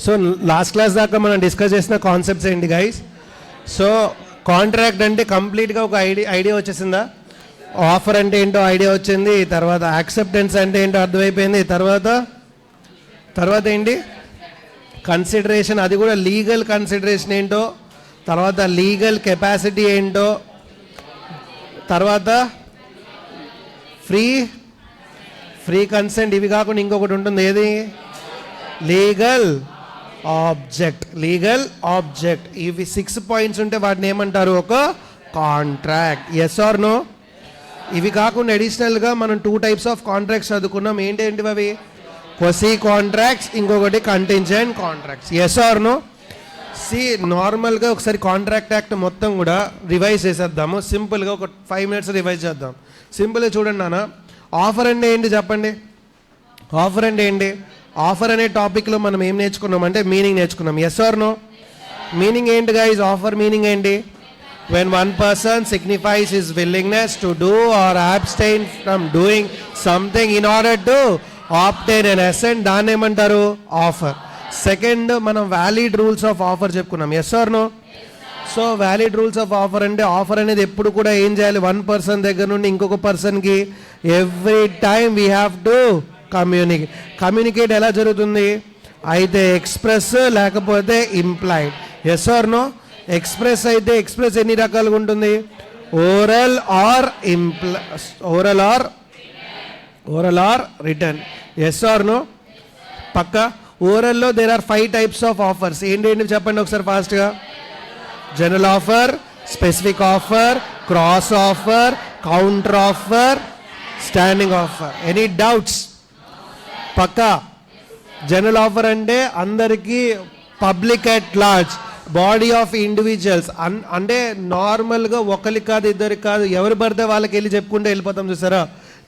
So last class దాకా మనం discuss చేసిన కాన్సెప్ట్స్ ఏంటి గైస్? సో కాంట్రాక్ట్ అంటే కంప్లీట్గా ఒక ఐడియా వచ్చేసిందా? ఆఫర్ అంటే ఏంటో ఐడియా వచ్చింది, తర్వాత యాక్సెప్టెన్స్ అంటే ఏంటో అర్థమైపోయింది, తర్వాత ఏంటి కన్సిడరేషన్, అది కూడా లీగల్ కన్సిడరేషన్ ఏంటో, తర్వాత లీగల్ కెపాసిటీ ఏంటో, తర్వాత ఫ్రీ కన్సెంట్, ఇవి కాకుండా ఇంకొకటి ఉంటుంది, ఏది లీగల్ ఆబ్జెక్ట్. ఇవి 6 పాయింట్స్ ఉంటే వాటిని ఏమంటారు? ఒక కాంట్రాక్ట్. Yes or no? ఇవి కాకుండా అడిషనల్గా మనం 2 టైప్స్ ఆఫ్ కాంట్రాక్ట్స్ చదువుకున్నాం. ఏంటేంటివి అవి? క్వసీ కాంట్రాక్ట్స్, ఇంకొకటి contingent contracts. Yes or no? నార్మల్గా ఒకసారి కాంట్రాక్ట్ యాక్ట్ మొత్తం కూడా రివైజ్ చేసేద్దాము. సింపుల్గా ఒక 5 minutes రివైజ్ చేద్దాం. సింపుల్గా చూడండి నాన్న, ఆఫర్ అంటే ఏంటి చెప్పండి? ఆఫర్ అంటే ఏంటి? ఆఫర్ అనే టాపిక్లో మనం ఏం నేర్చుకున్నాం అంటే మీనింగ్ నేర్చుకున్నాం. Yes or no? మీనింగ్ ఏంటి గైజ్? ఆఫర్ మీనింగ్ ఏంటి? when one person signifies his willingness to do or abstain from doing something in order to obtain an assent, దాన్ని ఏమంటారు? ఆఫర్. సెకండ్, మనం వ్యాలిడ్ రూల్స్ ఆఫ్ ఆఫర్ చెప్పుకున్నాం. Yes or no? So valid rules of offer అంటే offer అనేది ఎప్పుడు కూడా ఏం చేయాలి? 1 person దగ్గర నుండి ఇంకొక పర్సన్కి every time we have to communicate. ఎలా జరుగుతుంది? అయితే ఎక్స్ప్రెస్ లేకపోతే implied. Yes or no? Express అయితే ఎక్స్ప్రెస్ ఎన్ని రకాలుగా ఉంటుంది? Oral or written. Yes or no? పక్క. ఓరల్లో there are 5 types of offers. ఏంటి చెప్పండి ఒకసారి ఫాస్ట్గా. General offer, specific offer, cross offer, counter offer, standing offer. Any doubts? పక్క. జనరల్ ఆఫర్ అంటే అందరికీ, public at large, body of individuals, అంటే నార్మల్గా ఒకరికి కాదు, ఇద్దరికి కాదు, ఎవరు పడితే వాళ్ళకి వెళ్ళి చెప్పుకుంటే వెళ్ళిపోతాం చూసారా?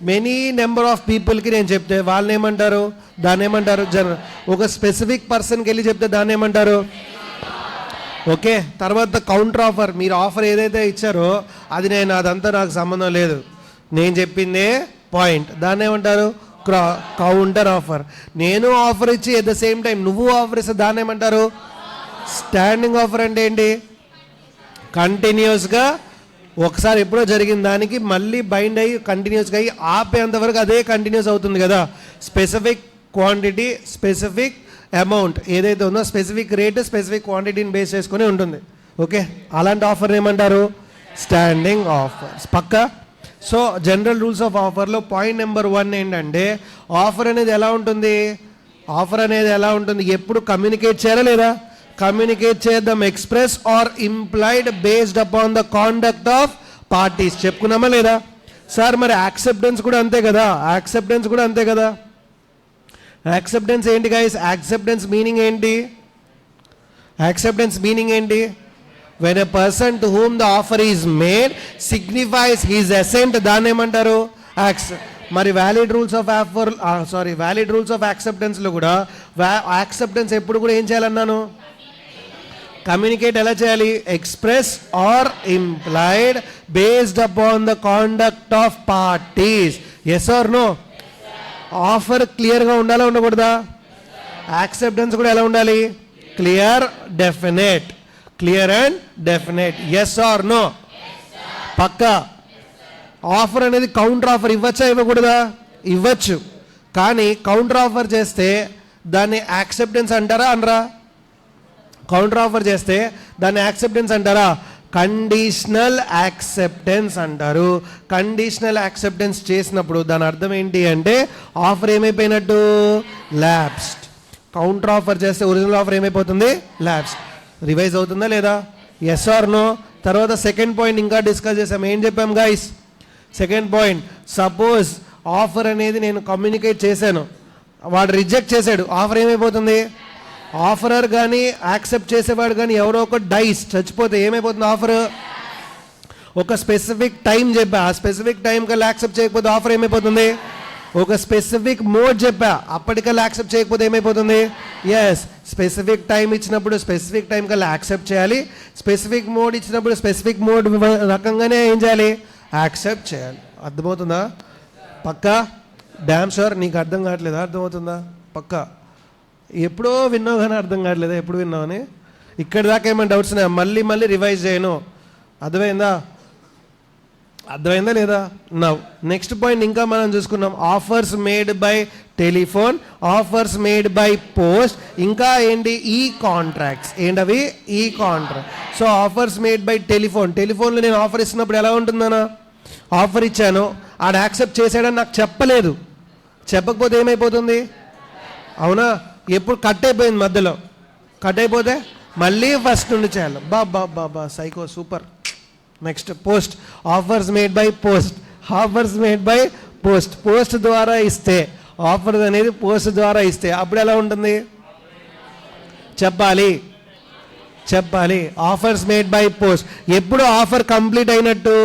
మెనీ నెంబర్ ఆఫ్ పీపుల్కి నేను చెప్తే వాళ్ళని ఏమంటారు? దాన్ని ఏమంటారు? ఒక స్పెసిఫిక్ పర్సన్కి వెళ్ళి చెప్తే దాన్ని ఏమంటారు? ఓకే. తర్వాత కౌంటర్ ఆఫర్, మీరు ఆఫర్ ఏదైతే ఇచ్చారో అది అదంతా నాకు సంబంధం లేదు, నేను చెప్పిందే పాయింట్, దాన్ని ఏమంటారు? Counter offer. నేను ఆఫర్ ఇచ్చి ఎట్ ద సేమ్ టైం నువ్వు ఆఫర్ ఇస్తే దాన్ని ఏమంటారు? Standing offer. అంటే ఏంటి? కంటిన్యూస్గా ఒకసారి ఎప్పుడో జరిగిన దానికి మళ్ళీ బైండ్ అయ్యి కంటిన్యూస్గా అయ్యి ఆపేంతవరకు అదే కంటిన్యూస్ అవుతుంది కదా. స్పెసిఫిక్ క్వాంటిటీ, స్పెసిఫిక్ అమౌంట్ ఏదైతే ఉందో, స్పెసిఫిక్ రేట్, స్పెసిఫిక్ క్వాంటిటీని బేస్ చేసుకొని ఉంటుంది. ఓకే, అలాంటి ఆఫర్ ఏమంటారు? Standing offers. పక్క. సో జనరల్ రూల్స్ ఆఫ్ ఆఫర్లో పాయింట్ నెంబర్ 1 ఏంటంటే ఆఫర్ అనేది ఎలా ఉంటుంది? ఎప్పుడు కమ్యూనికేట్ చేయాలా లేదా? కమ్యూనికేట్ చేద్దాం. Express or implied based upon the conduct of parties. చెప్పుకున్నామా లేదా? సార్ మరి యాక్సెప్టెన్స్ కూడా అంతే కదా? యాక్సెప్టెన్స్ ఏంటి గైస్? యాక్సెప్టెన్స్ మీనింగ్ ఏంటి? when a person to whom the offer is made signifies his assent, దాన్ని ఏమంటారు? మరి వ్యాలిడ్ రూల్స్ ఆఫ్ యాక్సెప్టెన్స్లో కూడా యాక్సెప్టెన్స్ ఎప్పుడు కూడా ఏం చేయాలన్నాను? కమ్యూనికేట్ ఎలా చేయాలి? Express or implied based upon the conduct of parties. Yes or no? Offer క్లియర్గా ఉండాలా ఉండకూడదా? యాక్సెప్టెన్స్ కూడా ఎలా ఉండాలి? Clear and definite. Yes or no? పక్క. ఆఫర్ అనేది కౌంటర్ ఆఫర్ ఇవ్వచ్చా ఇవ్వకూడదా? ఇవ్వచ్చు. కానీ కౌంటర్ ఆఫర్ చేస్తే దాన్ని యాక్సెప్టెన్స్ అంటారా అనరా? కౌంటర్ ఆఫర్ చేస్తే దాన్ని యాక్సెప్టెన్స్ అంటారా? కండిషనల్ యాక్సెప్టెన్స్ అంటారు. కండిషనల్ యాక్సెప్టెన్స్ చేసినప్పుడు దాని అర్థం ఏంటి అంటే ఆఫర్ ఏమైపోయినట్టు? ల్యాప్స్డ్. కౌంటర్ ఆఫర్ చేస్తే ఒరిజినల్ ఆఫర్ ఏమైపోతుంది? ల్యాప్స్డ్. రివైజ్ అవుతుందా లేదా? Yes or no? తర్వాత సెకండ్ పాయింట్ ఇంకా డిస్కస్ చేసాం. ఏం చెప్పాం guys? Second point, suppose offer అనేది నేను కమ్యూనికేట్ చేశాను, వాడు రిజెక్ట్ చేశాడు, ఆఫర్ ఏమైపోతుంది? ఆఫరర్ కానీ యాక్సెప్ట్ చేసేవాడు కానీ ఎవరో ఒక డైస్ చచ్చిపోతే ఏమైపోతుంది ఆఫర్? ఒక స్పెసిఫిక్ టైం చెప్పా, ఆ స్పెసిఫిక్ టైం కల్లా యాక్సెప్ట్ చేయకపోతే ఆఫర్ ఏమైపోతుంది? ఒక స్పెసిఫిక్ మోడ్ చెప్పా, అప్పటికల్లా యాక్సెప్ట్ చేయకపోతే ఏమైపోతుంది? ఎస్, స్పెసిఫిక్ టైం ఇచ్చినప్పుడు స్పెసిఫిక్ టైం కల్లా యాక్సెప్ట్ చేయాలి, స్పెసిఫిక్ మోడ్ ఇచ్చినప్పుడు స్పెసిఫిక్ మోడ్ రకంగానే ఏం చేయాలి? యాక్సెప్ట్ చేయాలి. అర్థమవుతుందా? పక్కా? Damn sure. నీకు అర్థం కావట్లేదా? అర్థమవుతుందా? పక్కా. ఎప్పుడో విన్నావు కానీ అర్థం కావట్లేదా ఎప్పుడు విన్నావు అని? ఇక్కడ దాకా ఏమైనా డౌట్స్ ఉన్నాయా? మళ్ళీ మళ్ళీ రివైజ్ చేయను. అర్థమైందా లేదా? నవ్ నెక్స్ట్ పాయింట్ ఇంకా మనం చూసుకున్నాం. Offers made by telephone, offers made by post, ఇంకా ఏంటి ఈ కాంట్రాక్ట్స్. ఏంటవి? ఈ contract. So offers made by టెలిఫోన్లో నేను ఆఫర్ ఇస్తున్నప్పుడు ఎలా ఉంటుందన్నా? ఆఫర్ ఇచ్చాను, ఆడ యాక్సెప్ట్ చేసాడని నాకు చెప్పలేదు. చెప్పకపోతే ఏమైపోతుంది? అవునా? ఎప్పుడు కట్ అయిపోయింది, మధ్యలో కట్ అయిపోతే మళ్ళీ ఫస్ట్ నుండి చేయాలి. బా psycho, super. Next post, offers made by post, offers made by post. Post ద్వారా ఇస్తే, ఆఫర్ అనేది పోస్ట్ ద్వారా ఇస్తే అప్పుడు ఎలా ఉంటుంది? చెప్పాలి. Offers made by post. ఎప్పుడు ఆఫర్ కంప్లీట్ అయినట్టు?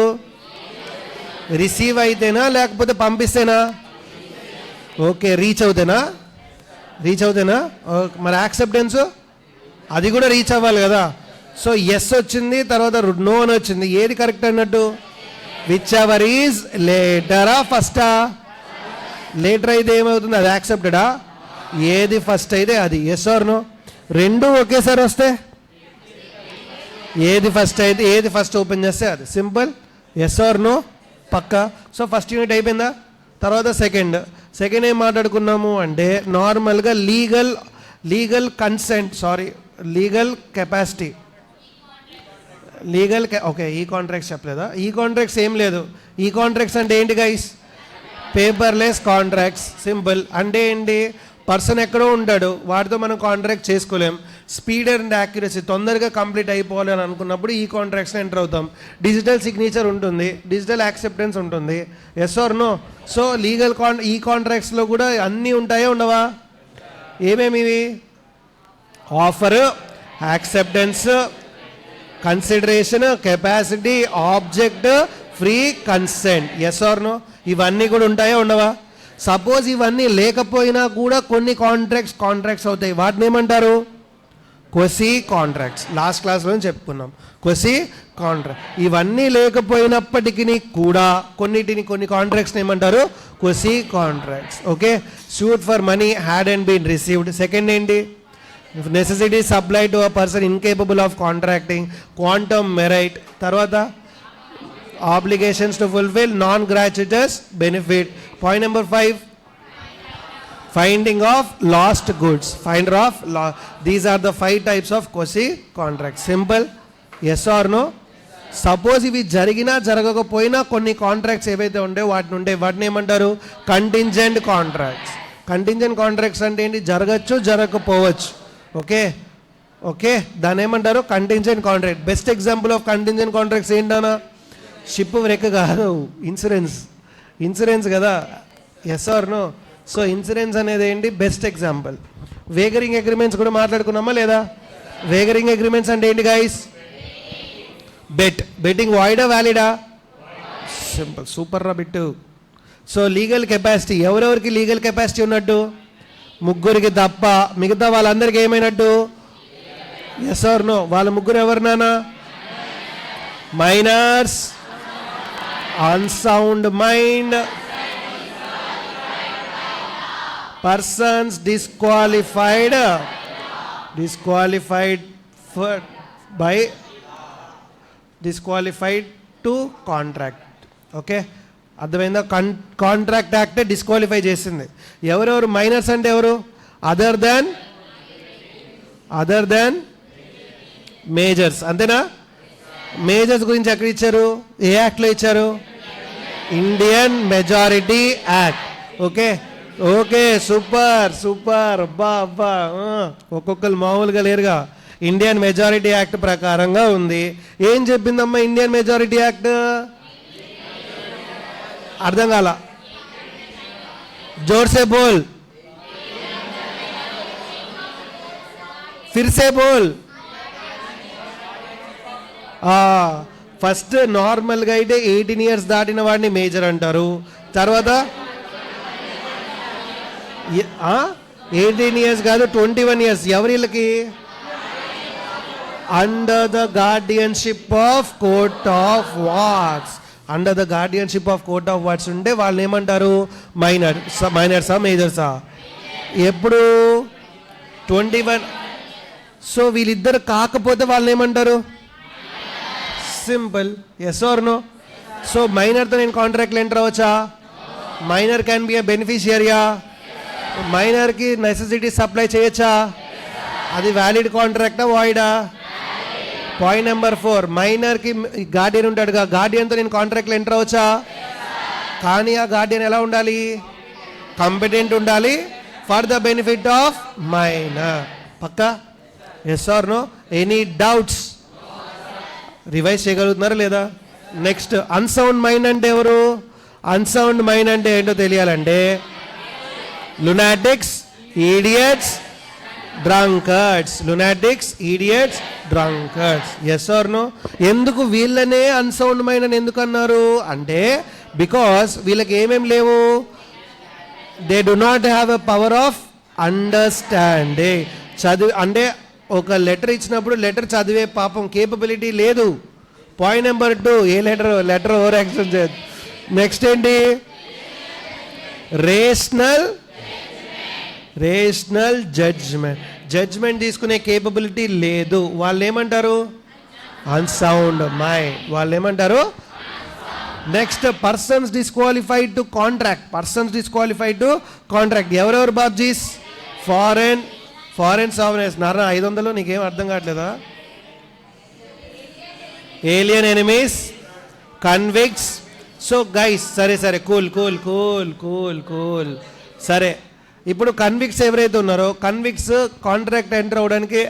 రిసీవ్ అయితేనా లేకపోతే పంపిస్తేనా? Okay, reach అవుతేనా? మరి యాక్సెప్టెన్స్ అది కూడా రీచ్ అవ్వాలి కదా. సో ఎస్ వచ్చింది, తర్వాత నో అని వచ్చింది. ఏది కరెక్ట్ అన్నట్టు? విచ్ ఎవర్ ఈజ్ లేటరా ఫస్టా? లేటర్ అయితే ఏమవుతుంది? అది యాక్సెప్టెడా? ఏది ఫస్ట్ అయితే అది. Yes or no? రెండు ఒకేసారి వస్తే ఏది ఫస్ట్ అయితే, ఏది ఫస్ట్ ఓపెన్ చేస్తే అది. సింపుల్. ఎస్ ఆర్ నో పక్కా. సో ఫస్ట్ యూనిట్ అయిపోయిందా? తర్వాత సెకండ్ ఏం మాట్లాడుకున్నాము అంటే నార్మల్గా legal consent, legal capacity. Okay, e contracts చెప్పలేదా? ఈ కాంట్రాక్ట్స్ ఏం లేదు. ఈ కాంట్రాక్ట్స్ అంటే ఏంటి గైస్? Paperless contracts. సింపుల్. అంటే ఏంటి? పర్సన్ ఎక్కడో ఉంటాడు, వాడితో మనం కాంట్రాక్ట్ చేసుకోలేం. స్పీడ్ అండ్ యాక్యురసీ, తొందరగా కంప్లీట్ అయిపోవాలి అని అనుకున్నప్పుడు ఈ కాంట్రాక్ట్స్ని ఎంటర్ అవుతాం. డిజిటల్ సిగ్నేచర్ ఉంటుంది, డిజిటల్ యాక్సెప్టెన్స్ ఉంటుంది. Yes or no? సో ఈ కాంట్రాక్ట్స్లో కూడా అన్నీ ఉంటాయా ఉండవా? ఏమేమి? Offer, acceptance, consideration, capacity, object, free consent. Yes or no? ఇవన్నీ కూడా ఉంటాయా ఉండవా? సపోజ్ ఇవన్నీ లేకపోయినా కూడా కొన్ని కాంట్రాక్ట్స్ అవుతాయి. వాటిని ఏమంటారు? Quasi contracts. లాస్ట్ క్లాస్లో చెప్పుకున్నాం క్వసీ కాంట్రాక్ట్. ఇవన్నీ లేకపోయినప్పటికీ కూడా కొన్ని కాంట్రాక్ట్స్ని ఏమంటారు? Quasi contracts. Okay. Suit for money had and been received. Second ఏంటి? Necessity supply to a person incapable of contracting, quantum meruit. తర్వాత obligations to fulfill, non-gratuitous benefit. Point number 5, finding of lost goods. These are the 5 types of quasi contracts. Simple. Yes or no? Suppose ఇవి జరిగినా జరగకపోయినా కొన్ని contracts ఏవైతే ఉంటాయో వాటిని ఏమంటారు? Contingent contracts. Contingent contracts అంటే ఏంటి? జరగచ్చు, జరగకపోవచ్చు. ఓకే, దాన్ని ఏమంటారు? Contingent contract. Best example of contingent contracts ఏంటన్నా? షిప్ వరకు కాదు, ఇన్సూరెన్స్ కదా. Yes or no? So insurance అనేది ఏంటి? Best example. వేగరింగ్ అగ్రిమెంట్స్ కూడా మాట్లాడుకున్నామా లేదా? వేగరింగ్ అగ్రిమెంట్స్ అంటే ఏంటి గైస్? బెట్టింగ్ వాయిడా వ్యాలిడా? సింపుల్, సూపర్ రా బిట్టు. సో లీగల్ కెపాసిటీ, ఎవరెవరికి లీగల్ కెపాసిటీ ఉన్నట్టు? ముగ్గురికి తప్ప మిగతా వాళ్ళందరికీ ఏమైనట్టు? Yes or no? వాళ్ళ ముగ్గురు ఎవరు నానా? Minors, unsound mind, persons disqualified to contract. Okay, అర్థమైందా? కాంట్రాక్ట్ యాక్ట్ డిస్క్వాలిఫై చేసింది. ఎవరెవరు మైనర్స్ అంటే ఎవరు? Other than majors. అంతేనా? మేజర్స్ గురించి ఎక్కడ ఇచ్చారు? ఏ యాక్ట్లో ఇచ్చారు? Indian majority act. Okay, super. అబ్బా ఒక్కొక్కరు మామూలుగా లేరుగా. ఇండియన్ మెజారిటీ యాక్ట్ ప్రకారంగా ఉంది. ఏం చెప్పిందమ్మా ఇండియన్ మెజారిటీ యాక్ట్? అర్థం కాల, జోర్సే బోల్, ఫిర్సే బోల్. ఫస్ట్ నార్మల్గా అయితే 18 years దాటిన వాడిని మేజర్ అంటారు. తర్వాత 18 years కాదు, 21 years. ఎవరిళ్ళకి? Under the guardianship of court of wards. Under the guardianship of court of wards ఉంటే వాళ్ళని ఏమంటారు? మైనర్సా మేజర్సా? ఎప్పుడు 21. సో వీళ్ళిద్దరు కాకపోతే వాళ్ళని ఏమంటారు? Simple. Yes or no? So మైనర్తో నేను కాంట్రాక్ట్లో ఎంటర్ అవ్వచ్చా? మైనర్ క్యాన్ బి ఎ బెనిఫిషియరియా? మైనర్కి నెసెసిటీ సప్లై చేయొచ్చా? అది వ్యాలిడ్ కాంట్రాక్టా వాయిడా? పాయింట్ నెంబర్ 4, మైనర్కి గార్డియన్ ఉంటాడుగా, గార్డియన్తో నేను కాంట్రాక్ట్లో ఎంటర్ అవ్వచ్చా? కానీ ఆ గార్డియన్ ఎలా ఉండాలి? కాంపిటెంట్ ఉండాలి for the benefit of minor. పక్కా? Yes or no? Any doubts? Revise చేయగలుగుతున్నారా లేదా? నెక్స్ట్, అన్సౌండ్ మైండ్ అంటే ఎవరు? అన్సౌండ్ మైండ్ అంటే ఏంటో తెలియాలంటే lunatics, idiots, drunkards. Lunatics, idiots, drunkards. Yes or no? ఎందుకు వీళ్ళనే అన్సౌండ్ మైండ్ అని ఎందుకు అన్నారు అంటే బికాస్ వీళ్ళకి ఏమేం లేవు? They do not have a power of understanding. చదివి అంటే ఒక లెటర్ ఇచ్చినప్పుడు లెటర్ చదివే పాపం కేపబిలిటీ లేదు. పాయింట్ నెంబర్ 2, ఏ లెటర్ ఓవర్ యాక్షన్ చేయదు. నెక్స్ట్ ఏంటి? రేషనల్ జడ్జ్మెంట్ తీసుకునే కేపబిలిటీ లేదు. వాళ్ళు ఏమంటారు? Unsound mind. వాళ్ళు ఏమంటారు? Next, persons disqualified to contract. ఎవరెవరు బాబ్జీస్? Foreign sovereigns. 500 నీకేం అర్థం కావట్లేదా? Alien enemies, convicts. So guys, సరే కూల్. సరే, ఇప్పుడు కన్విక్ట్స్ ఎవరైతే ఉన్నారో కన్విక్ట్స్ కాంట్రాక్ట్ ఎంటర్ అవ్వడానికి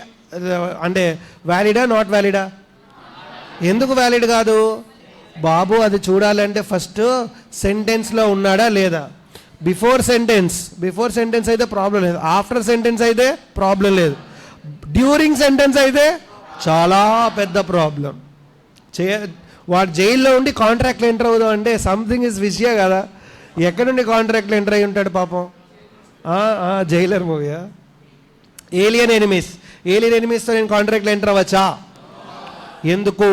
అంటే వ్యాలిడా నాట్ వ్యాలిడా? ఎందుకు వ్యాలిడ్ కాదు బాబు? అది చూడాలంటే ఫస్ట్ సెంటెన్స్లో ఉన్నాడా లేదా? బిఫోర్ సెంటెన్స్ అయితే ప్రాబ్లం లేదు, ఆఫ్టర్ సెంటెన్స్ అయితే ప్రాబ్లం లేదు, డ్యూరింగ్ సెంటెన్స్ అయితే చాలా పెద్ద ప్రాబ్లం. వాడు జైల్లో ఉండి కాంట్రాక్ట్లో ఎంటర్ అవుదాం అంటే సంథింగ్ ఇస్ విషయ కదా. ఎక్కడ నుండి కాంట్రాక్ట్లో ఎంటర్ అయి ఉంటాడు పాపం? జైలర్ మూవీయా? ఏలియన్ ఎనిమీస్తో నేను కాంట్రాక్ట్లో ఎంటర్ అవ్వచ్చా? ఎందుకు?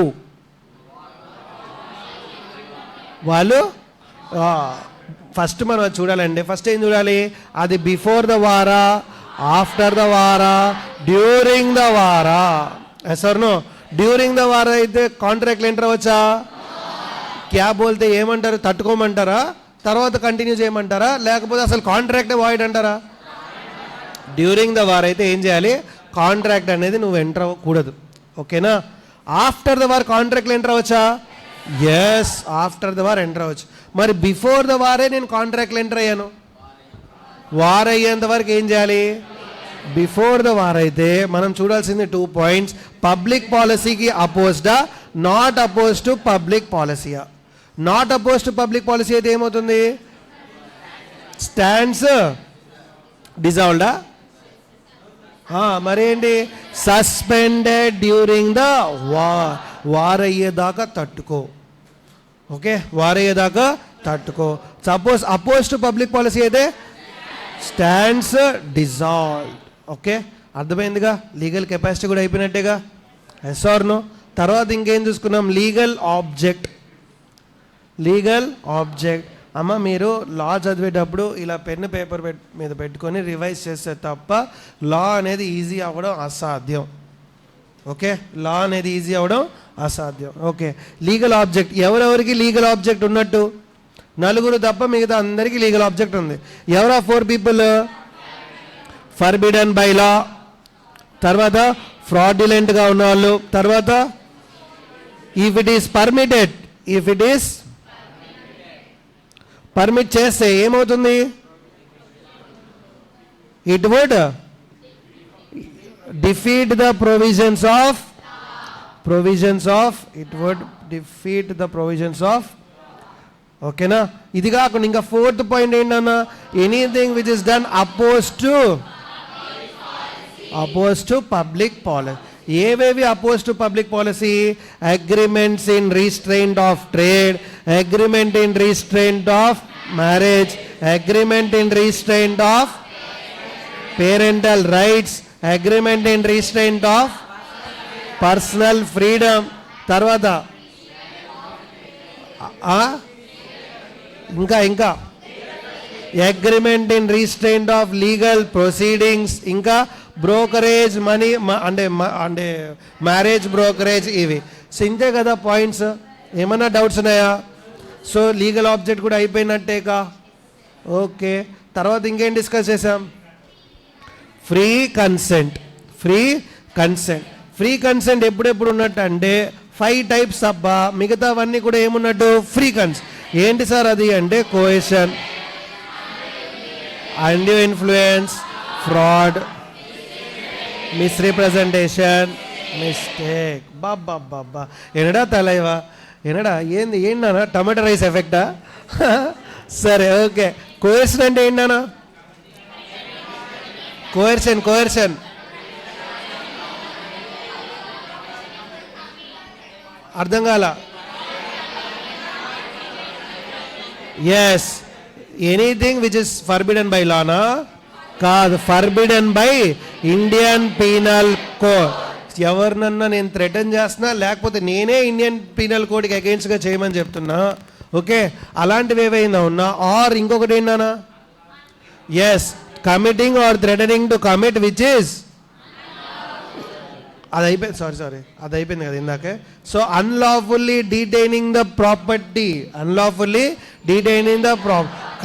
వాళ్ళు ఫస్ట్ మనం అది చూడాలండి. ఫస్ట్ ఏం చూడాలి? అది బిఫోర్ ద వారా, ఆఫ్టర్ ద వారా, డ్యూరింగ్ ద వారా? Yes or no? During the వారా అయితే కాంట్రాక్ట్లో ఎంటర్ అవ్వచ్చా? క్యా బోల్తే ఏమంటారు? తట్టుకోమంటారా? తర్వాత కంటిన్యూ చేయమంటారా? లేకపోతే అసలు కాంట్రాక్ట్ వాయిడ్ అంటారా? డ్యూరింగ్ ద వార్ అయితే ఏం చేయాలి? కాంట్రాక్ట్ అనేది నువ్వు ఎంటర్ అవ్వకూడదు. ఓకేనా? ఆఫ్టర్ ద వార్ కాంట్రాక్ట్లో ఎంటర్ అవ్వచ్చా? Yes, after the war enter అవ్వచ్చు. మరి బిఫోర్ ద వారే నేను కాంట్రాక్ట్లో ఎంటర్ అయ్యాను. వార్ అయ్యేంత వరకు ఏం చేయాలి? బిఫోర్ ద వార్ అయితే మనం చూడాల్సింది 2 పాయింట్స్. పబ్లిక్ పాలసీకి అపోజ్డా, నాట్ అపోజ్ టు పబ్లిక్ పాలసీయా? Not oppose to public policy అయితే ఏమవుతుంది? స్టాండ్స్ డిజాల్వ్డా? మరేంటి? సస్పెండెడ్ డ్యూరింగ్ ద వార్ అయ్యేదాకా తట్టుకో. ఓకే, వార్ అయ్యేదాకా తట్టుకో. Suppose oppose to public policy అయితే స్టాండ్స్ డిజాల్వ్. ఓకే, అర్థమైందిగా? లీగల్ కెపాసిటీ కూడా అయిపోయినట్టేగా. Yes or no? తర్వాత ఇంకేం చూసుకున్నాం? Legal object. అమ్మ, మీరు లా చదివేటప్పుడు ఇలా పెన్ను పేపర్ మీద పెట్టుకొని రివైజ్ చేస్తే తప్ప లా అనేది ఈజీ అవ్వడం అసాధ్యం. ఓకే, లా అనేది ఈజీ అవ్వడం అసాధ్యం. Okay, legal object. ఎవరెవరికి లీగల్ ఆబ్జెక్ట్ ఉన్నట్టు? 4 తప్ప మిగతా అందరికీ లీగల్ ఆబ్జెక్ట్ ఉంది. ఎవరు ఆ 4 పీపుల్? ఫర్బిడన్ బై లా, తర్వాత ఫ్రాడ్యులెంట్గా ఉన్నవాళ్ళు, తర్వాత ఇఫ్ ఇట్ ఈస్ పర్మిట్ చేస్తే ఏమవుతుంది? It would defeat the provisions of ఓకేనా? ఇది కాకుండా ఇంకా 4th పాయింట్ ఏంటన్నా? Anything which is done oppose to public policy. ఏవేవి oppose to public policy? Agreements in restraint of trade, agreement in restraint of marriage, agreement in restraint of parental rights, agreement in restraint of personal freedom, తర్వాత ఇంకా agreement in restraint of legal proceedings, ఇంకా brokerage money అంటే marriage brokerage ఇవి. So ఇంతే కదా points. ఏమన్నా doubts ఉన్నాయా? So legal object కూడా అయిపోయినట్టేకా. ఓకే, తర్వాత ఇంకేం డిస్కస్ చేసాం? Free consent. Free consent. Free consent ఎప్పుడెప్పుడు ఉన్నట్టు అంటే 5 టైప్స్ అబ్బా, మిగతావన్నీ కూడా ఏమున్నట్టు ఫ్రీ కన్సెంట్. ఏంటి సార్ అది అంటే coercion, undue influence, fraud, misrepresentation, mistake. బాబ్బా ఎనడా తలైవా ఎనడా ఏంటన్నా టమాటో రైస్ ఎఫెక్టా? సరే ఓకే. కోయర్షన్ అంటే ఏంటన్నా? కోయర్షన్ అర్థం కాల? Yes, anything which is forbidden by లానా? కాదు, forbidden by Indian penal code. ఎవరినన్నా నేను థ్రెటన్ చేస్తున్నా, లేకపోతే నేనే ఇండియన్ పీనల్ కోడ్కి అగెయిన్స్ట్గా చేయమని చెప్తున్నా, ఓకే, అలాంటివి ఏవైనా ఉన్నా. ఆర్ ఇంకొకటి ఏంటన్నా? Yes, committing or threatening to commit which is, అది అయిపోయింది. సారీ అది అయిపోయింది కదా ఇందాకే. So unlawfully detaining the property, unlawfully detaining the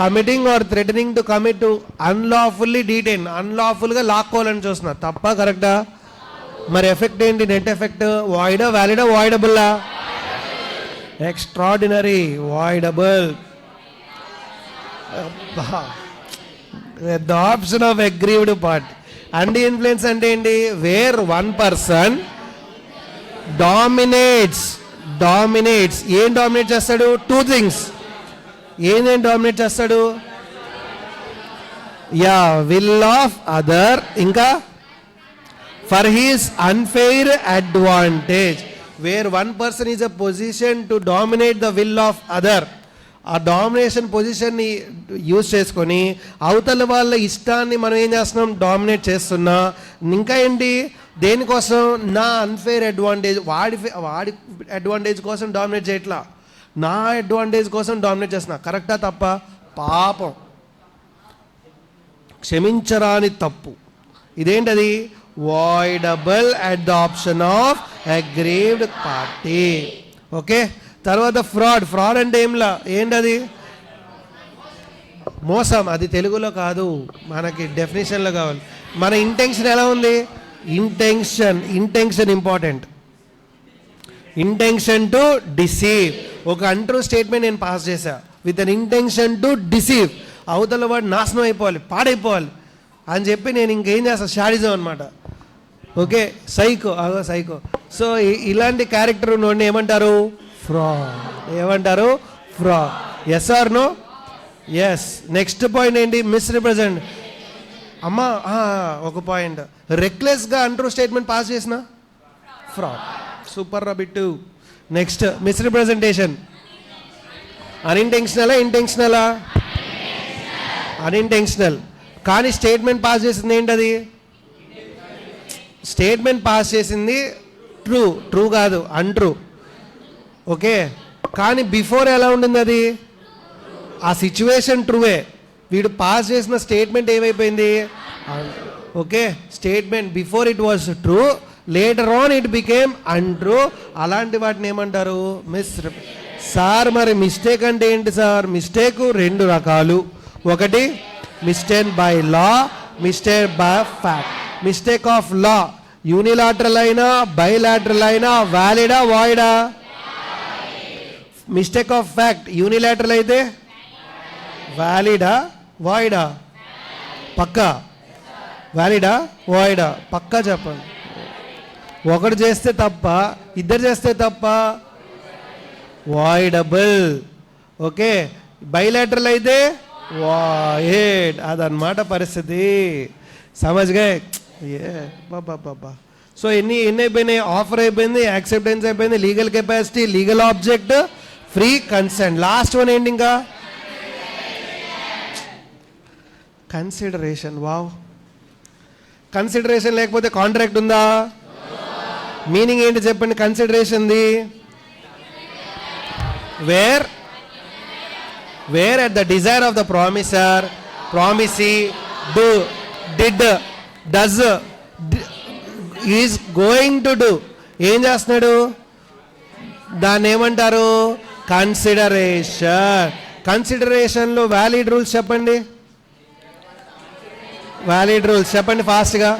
committing or threatening to commit to unlawfully detain. అన్లాఫుల్గా లాక్కోవాలని చూస్తున్నా, తప్ప కరెక్టా? మరి ఎఫెక్ట్ ఏంటి? నెట్ ఎఫెక్ట్ వాయిడా వ్యాలిడా వాయిడబుల్లా? Extraordinary voidable. The option of aggrieved part. And influence అంటే ఏంటి? Where one person dominates. ఏం డామినేట్ చేస్తాడు? 2 థింగ్స్. ఏం డామినేట్ చేస్తాడు? యా, విల్ ఆఫ్ అదర్, ఇంకా for his unfair advantage. Where one person is a position to dominate the will of other. ఆ domination పొజిషన్ని use చేసుకొని అవతల వాళ్ళ ఇష్టాన్ని మనం ఏం చేస్తున్నాం? డామినేట్ చేస్తున్నా. ఇంకా ఏంటి? దేనికోసం? నా అన్ఫెయిర్ అడ్వాంటేజ్, వాడి అడ్వాంటేజ్ కోసం డామినేట్ చేయట్లా, నా అడ్వాంటేజ్ కోసం డామినేట్ చేస్తున్నా. కరెక్టా తప్ప? పాపం, క్షమించరాని తప్పు. ఇదేంటది? Voidable at the option of aggrieved party. Okay, తర్వాత ఫ్రాడ్ అంటే ఏంటది? మోసం. అది తెలుగులో కాదు, మనకి డెఫినేషన్లో కావాలి. మన ఇంటెన్షన్ ఎలా ఉంది? Intention important. Intention to deceive. ఒక అంట్రూ స్టేట్మెంట్ నేను పాస్ చేశా with an intention to deceive. అవతల వాడు నాశనం అయిపోవాలి, పాడైపోవాలి అని చెప్పి నేను ఇంకేం చేస్తాను? షాడిజం అనమాట. Okay, psycho. సో ఇలాంటి క్యారెక్టర్ ఉన్నోడిని ఏమంటారు? ఫ్రాడ్. ఏమంటారు? Fraud. Yes or no? Yes. Next point ఏంటి? మిస్రిప్రజెంట్. అమ్మా ఒక పాయింట్, రెక్లెస్గా అంట్రూ స్టేట్మెంట్ పాస్ చేసిన fraud. Super rabbit. Next misrepresentation. Intentional. Unintentional. కానీ స్టేట్మెంట్ పాస్ చేసింది ఏంటది? స్టేట్మెంట్ పాస్ చేసింది ట్రూ కాదు, అన్ట్రూ. ఓకే, కానీ బిఫోర్ ఎలా ఉండింది అది? ఆ సిచ్యువేషన్ ట్రూవే, వీడు పాస్ చేసిన స్టేట్మెంట్ ఏమైపోయింది? Okay, statement before it was true, later on it became untrue. అలాంటి వాటిని ఏమంటారు? సార్ మరి మిస్టేక్ అంటే ఏంటి సార్? మిస్టేక్ 2 రకాలు. ఒకటి mistake by law, mistake by fact. Mistake of law unilateral అయినా బైలాటరల్ అయినా వ్యాలిడా వాయిడా? మిస్టేక్ ఆఫ్ ఫ్యాక్ట్ యూనిలాటరల్ అయితే వ్యాలిడా వాయిడా? పక్కా వ్యాలిడా వాయిడా? పక్కా చెప్పండి. ఒకటి చేస్తే తప్ప, ఇద్దరు చేస్తే తప్ప వాయిడబుల్. ఓకే, బైలాటరల్ అయితే వాయిడ్. అదనమాట పరిస్థితి. సమజ్గా? బాబా. సో ఎన్ని అయిపోయినాయి? ఆఫర్ అయిపోయింది, యాక్సెప్టెన్స్ అయిపోయింది, legal capacity, legal object, free consent. Last one ఏంటి? ఇంకా కన్సిడరేషన్. వావ్, కన్సిడరేషన్ లేకపోతే కాంట్రాక్ట్ ఉందా? మీనింగ్ ఏంటి చెప్పండి కన్సిడరేషన్ది? Where at the desire of the promisor, promisee, did, does, is going to do. ఏం చేస్తున్నాడు? దాన్ని ఏమంటారు? కన్సిడరేషన్. కన్సిడరేషన్లో వ్యాలిడ్ రూల్స్ చెప్పండి. వ్యాలిడ్ రూల్స్ చెప్పండి ఫాస్ట్గా.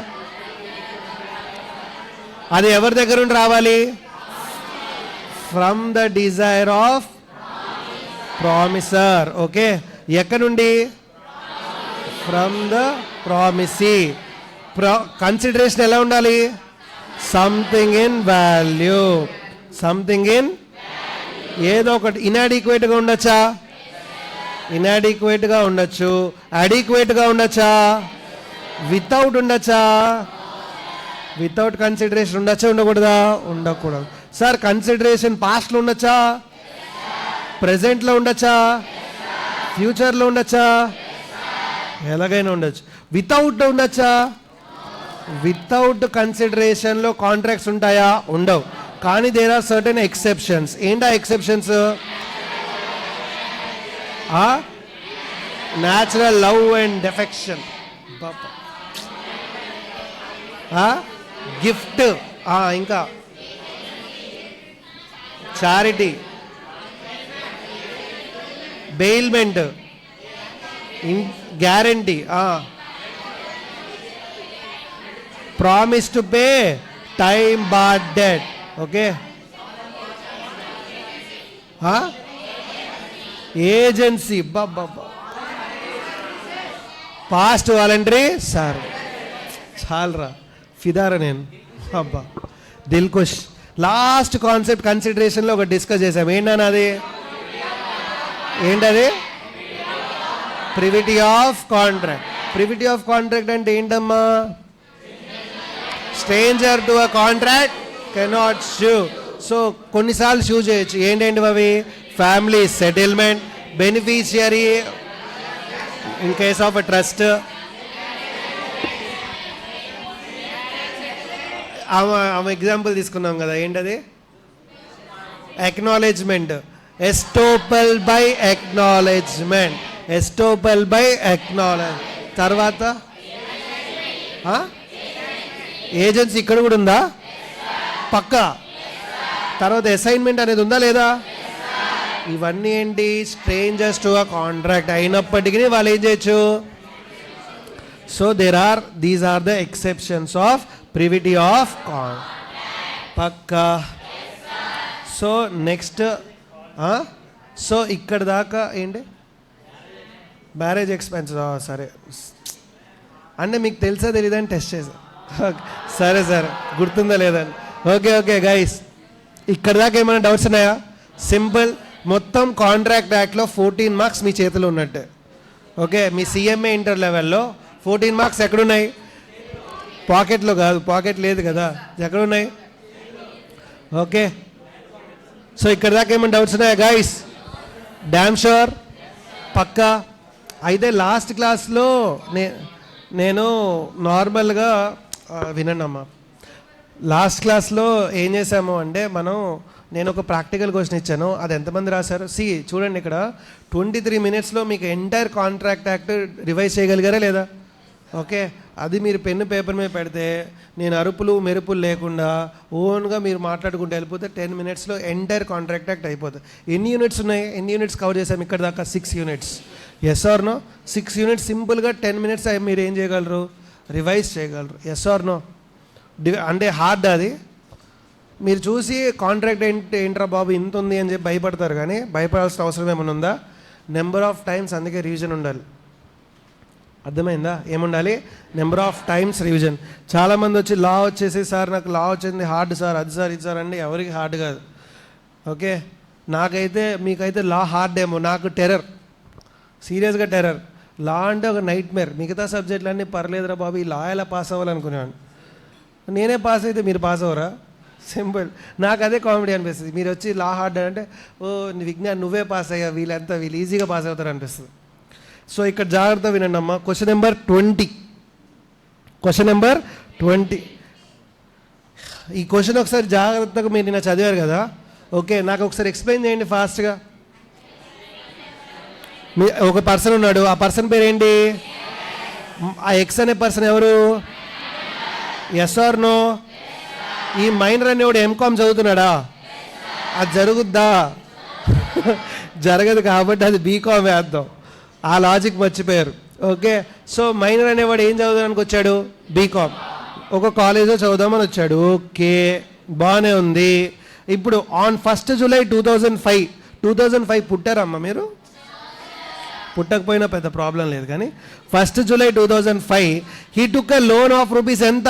అది ఎవరి దగ్గర నుండి రావాలి? From the desire of promisor. Okay, ఎక్కడ నుండి? From the promisee. కన్సిడరేషన్ ఎలా ఉండాలి? Something in value. Something in ఏదో ఒకటి. ఇన్అడిక్వేట్గా ఉండొచ్చా? ఇన్అడిక్వేట్గా ఉండొచ్చు. అడిక్వేట్గా ఉండొచ్చా? వితౌట్ ఉండొచ్చా? వితౌట్ కన్సిడరేషన్ ఉండొచ్చా? ఉండకూడదా? ఉండకూడదు. సార్ కన్సిడరేషన్ పాస్ట్లో ఉండొచ్చా? ప్రెజెంట్లో ఉండొచ్చా? ఫ్యూచర్లో ఉండొచ్చా? ఎలాగైనా ఉండొచ్చు. వితౌట్ ఉండొచ్చా? వితౌట్ కన్సిడరేషన్లో కాంట్రాక్ట్స్ ఉంటాయా? ఉండవు. కానీ దేర్ ఆర్ సర్టెన్ ఎక్సెప్షన్స్. ఏంటా exceptions? Natural love and affection, gift, ఇంకా charity, bailment, guarantee, promise to pay, time bar debt. Okay, agency, past voluntary. Sir చాలరా, ఫిదారా నేను. అబ్బా దిల్కుష్. లాస్ట్ కాన్సెప్ట్ కన్సిడరేషన్లో ఒకటి డిస్కస్ చేసాం. ఏంటన్నా అది? ఏంటది? Privity of contract. Privity of contract అంటే ఏంటమ్మా? Stranger to a contract cannot sue. So కొన్నిసార్లు షూ చేయొచ్చు. ఏంటండి అవి? Family settlement, beneficiary in case of a trust. ఆమె ఎగ్జాంపుల్ తీసుకున్నాం కదా, ఏంటది? Acknowledgement. Estoppel by acknowledgement. Estoppel by acknowledge. తర్వాత ఏజెన్సీ ఇక్కడ కూడా ఉందా? పక్కా. తర్వాత అసైన్మెంట్ అనేది ఉందా లేదా? ఇవన్నీ ఏంటి? స్ట్రేంజర్స్ టు అ కాంట్రాక్ట్ అయినప్పటికీ వాళ్ళు ఏం చేయొచ్చు? So these are the exceptions of privity of పక్కా. సో నెక్స్ట్, సో ఇక్కడ దాకా ఏంటి? Marriage expenses. సరే అంటే మీకు తెలుసా తెలీదని టెస్ట్ చేసా. సరే సరే, గుర్తుందా లేదని. ఓకే ఓకే గైస్, ఇక్కడ దాకా ఏమైనా డౌట్స్ ఉన్నాయా? సింపుల్. మొత్తం కాంట్రాక్ట్ యాక్ట్లో 14 మార్క్స్ మీ చేతిలో ఉన్నట్టే. ఓకే, మీ సిఎంఏ ఇంటర్ లెవెల్లో 14 మార్క్స్ ఎక్కడున్నాయి? పాకెట్లో కాదు, పాకెట్ లేదు కదా, ఎక్కడున్నాయి? ఓకే, సో ఇక్కడ దాకా ఏమైనా డౌట్స్ ఉన్నాయా గైస్? Damn sure? పక్కా. అయితే లాస్ట్ క్లాస్లో నేను నార్మల్గా వినండి అమ్మా. లాస్ట్ క్లాస్లో ఏం చేసాము అంటే నేను ఒక ప్రాక్టికల్ క్వశ్చన్ ఇచ్చాను. అది ఎంతమంది రాశారు? చూడండి ఇక్కడ 23 మినిట్స్లో మీకు ఎంటైర్ కాంట్రాక్ట్ యాక్ట్ రివైజ్ చేయగలిగారా లేదా? ఓకే, అది మీరు పెన్ను పేపర్ మీద పెడితే నేను అరుపులు మెరుపులు లేకుండా ఓన్గా మీరు మాట్లాడుకుంటూ వెళ్ళిపోతే 10 మినిట్స్లో ఎంటైర్ కాంట్రాక్ట్ యాక్ట్ అయిపోతుంది. ఎన్ని యూనిట్స్ ఉన్నాయి? ఎన్ని యూనిట్స్ కవర్ చేసాము ఇక్కడ దాకా? 6 units. Yes or no? 6 units సింపుల్గా 10 మినిట్స్ మీరు ఏం చేయగలరు? రివైజ్ చేయగలరు. Yes or no? అంటే హార్డ్ అది. మీరు చూసి కాంట్రాక్ట్ ఏంట్రా బాబు ఇంత ఉంది అని చెప్పి భయపడతారు, కానీ భయపడాల్సిన అవసరం ఏమైనా ఉందా? Number of times. అందుకే రివిజన్ ఉండాలి. అర్థమైందా? ఏముండాలి? Number of times revision. చాలామంది వచ్చి లా వచ్చేసి సార్ నాకు లా వచ్చింది హార్డ్ సార్, అది సార్ ఇది సార్ అండి. ఎవరికి హార్డ్ కాదు. ఓకే, మీకైతే లా హార్డ్ ఏమో, నాకు టెర్రర్, సీరియస్గా టెర్రర్. లా అంటే ఒక నైట్ మేర్. మిగతా సబ్జెక్టులన్నీ పర్లేదురా బాబు, ఈ లా ఎలా పాస్ అవ్వాలనుకున్నాను. నేనే పాస్ అయితే మీరు పాస్ అవ్వరా? సింపుల్. నాకు అదే కామెడీ అనిపిస్తుంది. మీరు వచ్చి లా హార్డ్ అంటే ఓ విజ్ఞాన్ నువ్వే పాస్ అయ్యా, వీళ్ళు ఈజీగా పాస్ అవుతారు అనిపిస్తుంది. సో ఇక్కడ జాగ్రత్త వినండి అమ్మా. Question number 20. Question number 20. ఈ క్వశ్చన్ ఒకసారి జాగ్రత్తగా మీరు నిన్న చదివారు కదా. ఓకే, నాకు ఒకసారి ఎక్స్ప్లెయిన్ చేయండి ఫాస్ట్గా. ఒక పర్సన్ ఉన్నాడు, ఆ పర్సన్ పేరు ఏంటి? ఆ ఎక్స్ అనే పర్సన్ ఎవరు? Yes or no? ఈ మైనర్ అనేవాడు ఎంకామ్ చదువుతున్నాడా? అది జరుగుద్దా? జరగదు, కాబట్టి అది బీకామ్ వేద్దాం. ఆ లాజిక్ మర్చిపోయారు. ఓకే, సో మైనర్ అనేవాడు ఏం చదవడానికి వచ్చాడు? బీకామ్. ఒక కాలేజ్లో చదువుదామని వచ్చాడు. ఓకే, బాగానే ఉంది. ఇప్పుడు ఆన్ 1 జూలై 2005 పుట్టారమ్మా మీరు? పుట్టకపోయినా పెద్ద ప్రాబ్లం లేదు, కానీ 1 July 2005 he took a loan of rupees ఎంత?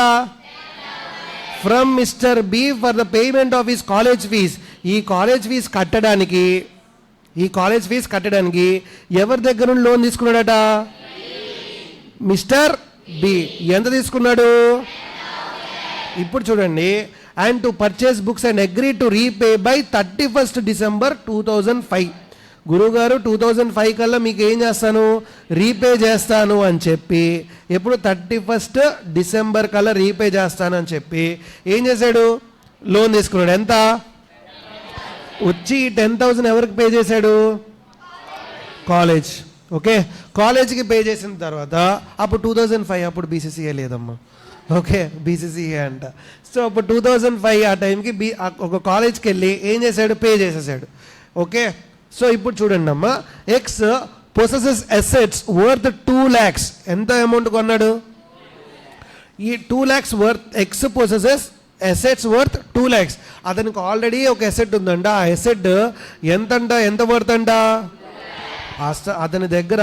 From mister B for the payment of his college fees. ఈ కాలేజ్ ఫీజ్ కట్టడానికి ఎవరి దగ్గర నుండి లోన్ తీసుకున్నాడట? Mister B. ఎంత తీసుకున్నాడు? ఇప్పుడు చూడండి, and to purchase books and agree to repay by 31st December 2005. గురువుగారు 2005 కల్లా మీకు ఏం చేస్తాను? రీపే చేస్తాను అని చెప్పి, ఎప్పుడు 31st December కల్లా రీపే చేస్తాను అని చెప్పి ఏం చేశాడు? లోన్ తీసుకున్నాడు. ఎంత? వచ్చి 10,000 ఎవరికి పే చేశాడు? కాలేజ్. ఓకే, కాలేజ్కి పే చేసిన తర్వాత అప్పుడు 2005, అప్పుడు బీసీసీఏ లేదమ్మా. ఓకే, బీసీసీఏ అంట. సో అప్పుడు 2005 ఆ టైంకి ఒక కాలేజ్కి వెళ్ళి ఏం చేశాడు? పే చేసేసాడు. ఓకే, సో ఇప్పుడు చూడండి అమ్మా, X possesses assets worth 2 lakhs. ఎంత అమౌంట్ కొన్నాడు? ఈ 2 lakhs worth. X possesses assets worth 2 lakhs. అతనికి ఆల్రెడీ ఒక అసెట్ ఉందంట. ఆ అసెట్ ఎంత వర్త్ అంట? అతని దగ్గర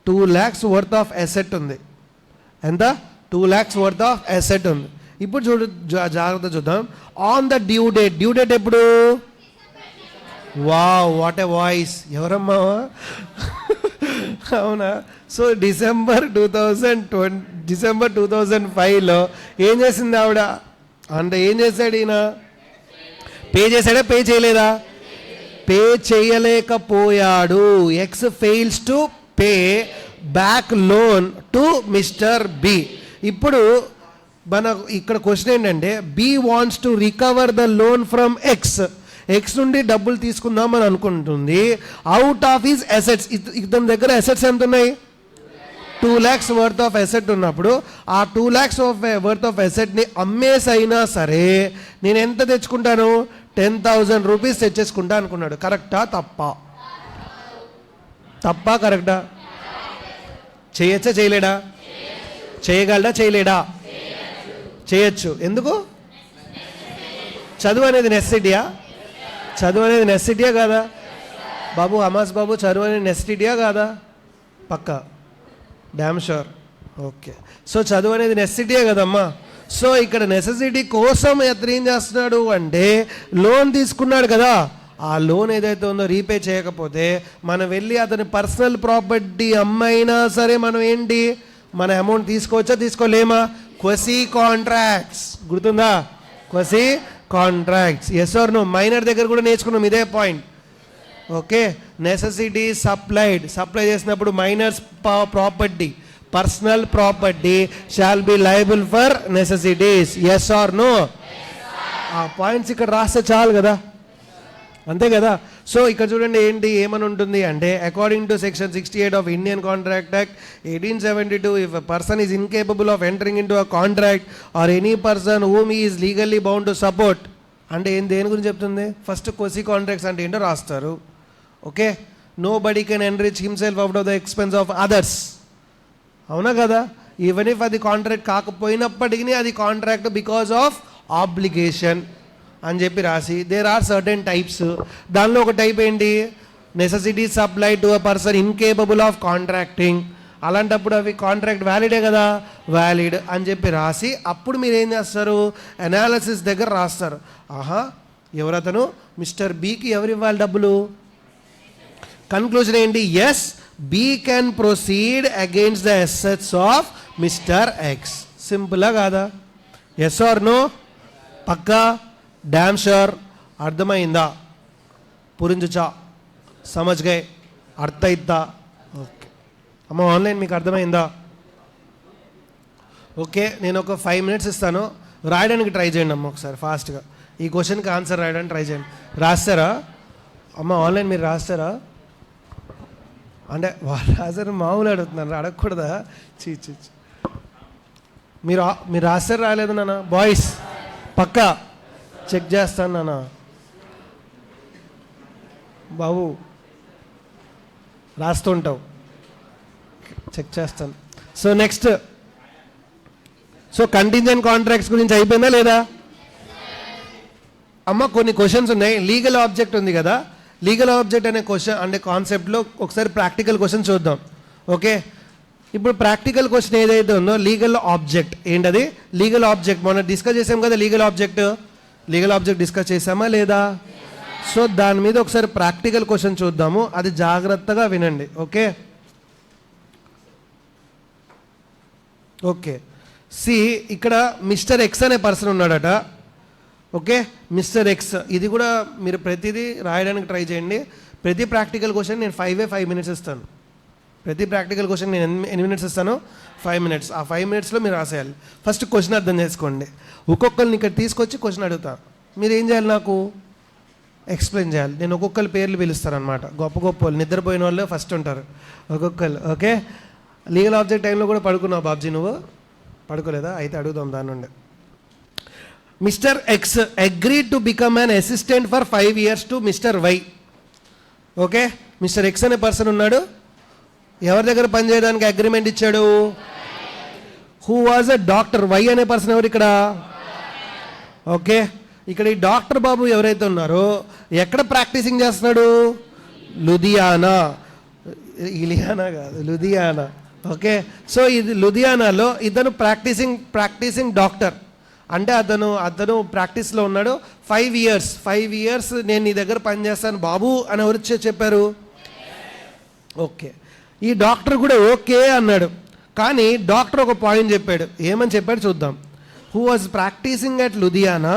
2 lakhs వర్త్ ఆఫ్ అసెట్ ఉంది. ఎంత? 2 lakhs వర్త్ ఆఫ్ అసెట్ ఉంది. ఇప్పుడు జాగ్రత్త చూద్దాం. ఆన్ ద డ్యూ డేట్ ఎప్పుడు? Wow, what a voice! ఎవరమ్మా? అవునా? సో డిసెంబర్ 2005లో ఏం చేసింది ఆవిడ? అంటే ఏం చేశాడు ఈయన? పే చేశాడా? పే చేయలేదా? పే చేయలేకపోయాడు. X fails to pay back loan to Mr B. ఇప్పుడు మన ఇక్కడ క్వశ్చన్ ఏంటంటే, B wants to recover the loan from X నుండి డబ్బులు తీసుకుందాం అని అనుకుంటుంది. Out of his assets. ఇతని దగ్గర అసెట్స్ ఎంత ఉన్నాయి? 2 lakhs వర్త్ ఆఫ్ అసెట్ ఉన్నప్పుడు ఆ 2 lakhs వర్త్ ఆఫ్ అసెట్ని అమ్మేసైనా సరే నేను ఎంత తెచ్చుకుంటాను? 10,000 రూపీస్ తెచ్చేసుకుంటా అనుకున్నాడు. కరెక్టా? తప్పా కరెక్టా? చేయొచ్చా చేయలేడా? చేయగలడా చేయలేడా? చేయొచ్చు. ఎందుకు? చదువు అనేది నెసెసిటీయా? చదువు అనేది నెసెసిటీయా కాదా బాబు? అమాస్ బాబు, చదువు అనేది నెసెసిటీయా కాదా? పక్కా, డ్యామ్ షూర్. ఓకే, సో చదువు అనేది నెసెసిటీయే కదమ్మా. సో ఇక్కడ నెసెసిటీ కోసం అతను ఏం చేస్తున్నాడు అంటే లోన్ తీసుకున్నాడు కదా. ఆ లోన్ ఏదైతే ఉందో రీపే చేయకపోతే మనం వెళ్ళి అతని పర్సనల్ ప్రాపర్టీ అమ్మైనా సరే మనం ఏంటి, మన అమౌంట్ తీసుకోవచ్చా తీసుకోలేమా? Quasi contracts. గుర్తుందా? Quasi contracts. Yes or no? Minor దగ్గర కూడా నేర్చుకున్నాం ఇదే పాయింట్. ఓకే, నెసెసిటీ సప్లై చేసినప్పుడు minor's property, personal property shall be liable for necessities. Yes or no? ఆ పాయింట్స్ ఇక్కడ రాస్తే చాలు కదా, అంతే కదా. సో ఇక్కడ చూడండి ఏమని ఉంటుంది అంటే, according to section 68 of Indian contract act 1872, if a person is incapable of entering in to a contract or any person whom is legally bound to support. అంటే దేని గురించి చెప్తుంది? ఫస్ట్ క్వసీ కాంట్రాక్ట్స్ అంటే ఏంటో రాస్తారు. Okay, nobody can enrich himself out of the expense of others. అవునా కదా? Even if అది కాంట్రాక్ట్ కాకపోయినప్పటికీ అది కాంట్రాక్ట్ బికాజ్ ఆఫ్ ఆబ్లిగేషన్ అని చెప్పి రాసి, దేర్ ఆర్ సర్టెన్ టైప్స్. దానిలో ఒక టైప్ ఏంటి? Necessity supply to a person incapable of contracting. అలాంటప్పుడు అవి కాంట్రాక్ట్ వ్యాలిడే కదా, వ్యాలిడ్ అని చెప్పి రాసి అప్పుడు మీరు ఏం చేస్తారు? అనాలిసిస్ దగ్గర రాస్తారు. ఆహా, ఎవరతను? మిస్టర్ బికి ఎవరు ఇవ్వాలి డబ్బులు? కన్క్లూజన్ ఏంటి? Yes, B can proceed against the assets of mister X. సింపులా కాదా? Yes or no? పక్కా, డ్యామ్ షూర్. అర్థమైందా? పురించుచా? సమజ్గా? అర్థ ఇద్దా? ఓకే అమ్మ, ఆన్లైన్ మీకు అర్థమైందా? ఓకే, నేను ఒక 5 minutes ఇస్తాను, రాయడానికి ట్రై చేయండి అమ్మ ఒకసారి ఫాస్ట్గా. ఈ క్వశ్చన్కి ఆన్సర్ రాయడానికి ట్రై చేయండి. రాస్తారా అమ్మ? ఆన్లైన్ మీరు రాస్తారా? అంటే వాళ్ళు రాసారు, మామూలు అడుగుతున్నారు, అడగకూడదా? చీ. మీరు రాశారు రాలేదు నాన్న బాయ్స్? పక్కా చెక్ చేస్తాను నాన్న. బాబు రాస్తుంటావు, చెక్ చేస్తాను. So next, so contingent contracts గురించి అయిపోయిందా లేదా అమ్మ? కొన్ని క్వశ్చన్స్ ఉన్నాయి. లీగల్ ఆబ్జెక్ట్ ఉంది కదా, లీగల్ ఆబ్జెక్ట్ అనే క్వశ్చన్ అంటే కాన్సెప్ట్లో ఒకసారి ప్రాక్టికల్ క్వశ్చన్ చూద్దాం. ఓకే, ఇప్పుడు ప్రాక్టికల్ క్వశ్చన్ ఏదైతే ఉందో లీగల్ ఆబ్జెక్ట్ ఏంటది? లీగల్ ఆబ్జెక్ట్ మొన్న డిస్కస్ చేసాం కదా, లీగల్ ఆబ్జెక్ట్ డిస్కస్ చేసామా లేదా? సో దాని మీద ఒకసారి ప్రాక్టికల్ క్వశ్చన్ చూద్దాము, అది జాగ్రత్తగా వినండి. ఓకే ఓకే సి, ఇక్కడ మిస్టర్ ఎక్స్ అనే పర్సన్ ఉన్నాడట. ఓకే, మిస్టర్ ఎక్స్, ఇది కూడా మీరు ప్రతిదీ రాయడానికి ట్రై చేయండి. ప్రతి ప్రాక్టికల్ క్వశ్చన్ నేను 5 మినిట్స్ ఇస్తాను. ప్రతి ప్రాక్టికల్ క్వశ్చన్ నేను ఎన్ని మినిట్స్ ఇస్తాను? 5 మినిట్స్. ఆ 5 మినిట్స్లో మీరు రాసేయాలి. ఫస్ట్ క్వశ్చన్ అర్థం చేసుకోండి. ఒక్కొక్కరిని ఇక్కడ తీసుకొచ్చి క్వశ్చన్ అడుగుతా, మీరు ఏం చేయాలి? నాకు ఎక్స్ప్లెయిన్ చేయాలి. నేను ఒక్కొక్కరి పేర్లు పిలుస్తాను అనమాట. గొప్ప గొప్ప వాళ్ళు, నిద్రపోయిన వాళ్ళు ఫస్ట్ ఉంటారు ఒక్కొక్కరు. ఓకే, లీగల్ ఆబ్జెక్ట్ టైంలో కూడా పడుకున్నావు బాబ్జీ? నువ్వు పడుకోలేదా? అయితే అడుగుదాం దాని నుండి. Mr X agreed to become an assistant for 5 years to Mr Y. Okay, Mr X అనే పర్సన్ ఉన్నాడు. ఎవరి దగ్గర పనిచేయడానికి అగ్రిమెంట్ ఇచ్చాడు? Who was a doctor. Y అనే పర్సన్ ఎవరు ఇక్కడ? ఓకే, ఇక్కడ ఈ డాక్టర్ బాబు ఎవరైతే ఉన్నారో ఎక్కడ ప్రాక్టీసింగ్ చేస్తున్నాడు? లుధియానా. ఇలియానా కాదు, లుధియానా. ఓకే, సో ఇది లుధియానాలో ఇతను ప్రాక్టీసింగ్ డాక్టర్. అంటే అతను ప్రాక్టీస్లో ఉన్నాడు. 5 years నేను నీ దగ్గర పనిచేస్తాను బాబు అని ఎవరు చెప్పారు? ఓకే, ఈ డాక్టర్ కూడా ఓకే అన్నాడు. కానీ డాక్టర్ ఒక పాయింట్ చెప్పాడు. ఏమని చెప్పాడు చూద్దాం. Who was practising at Ludhiana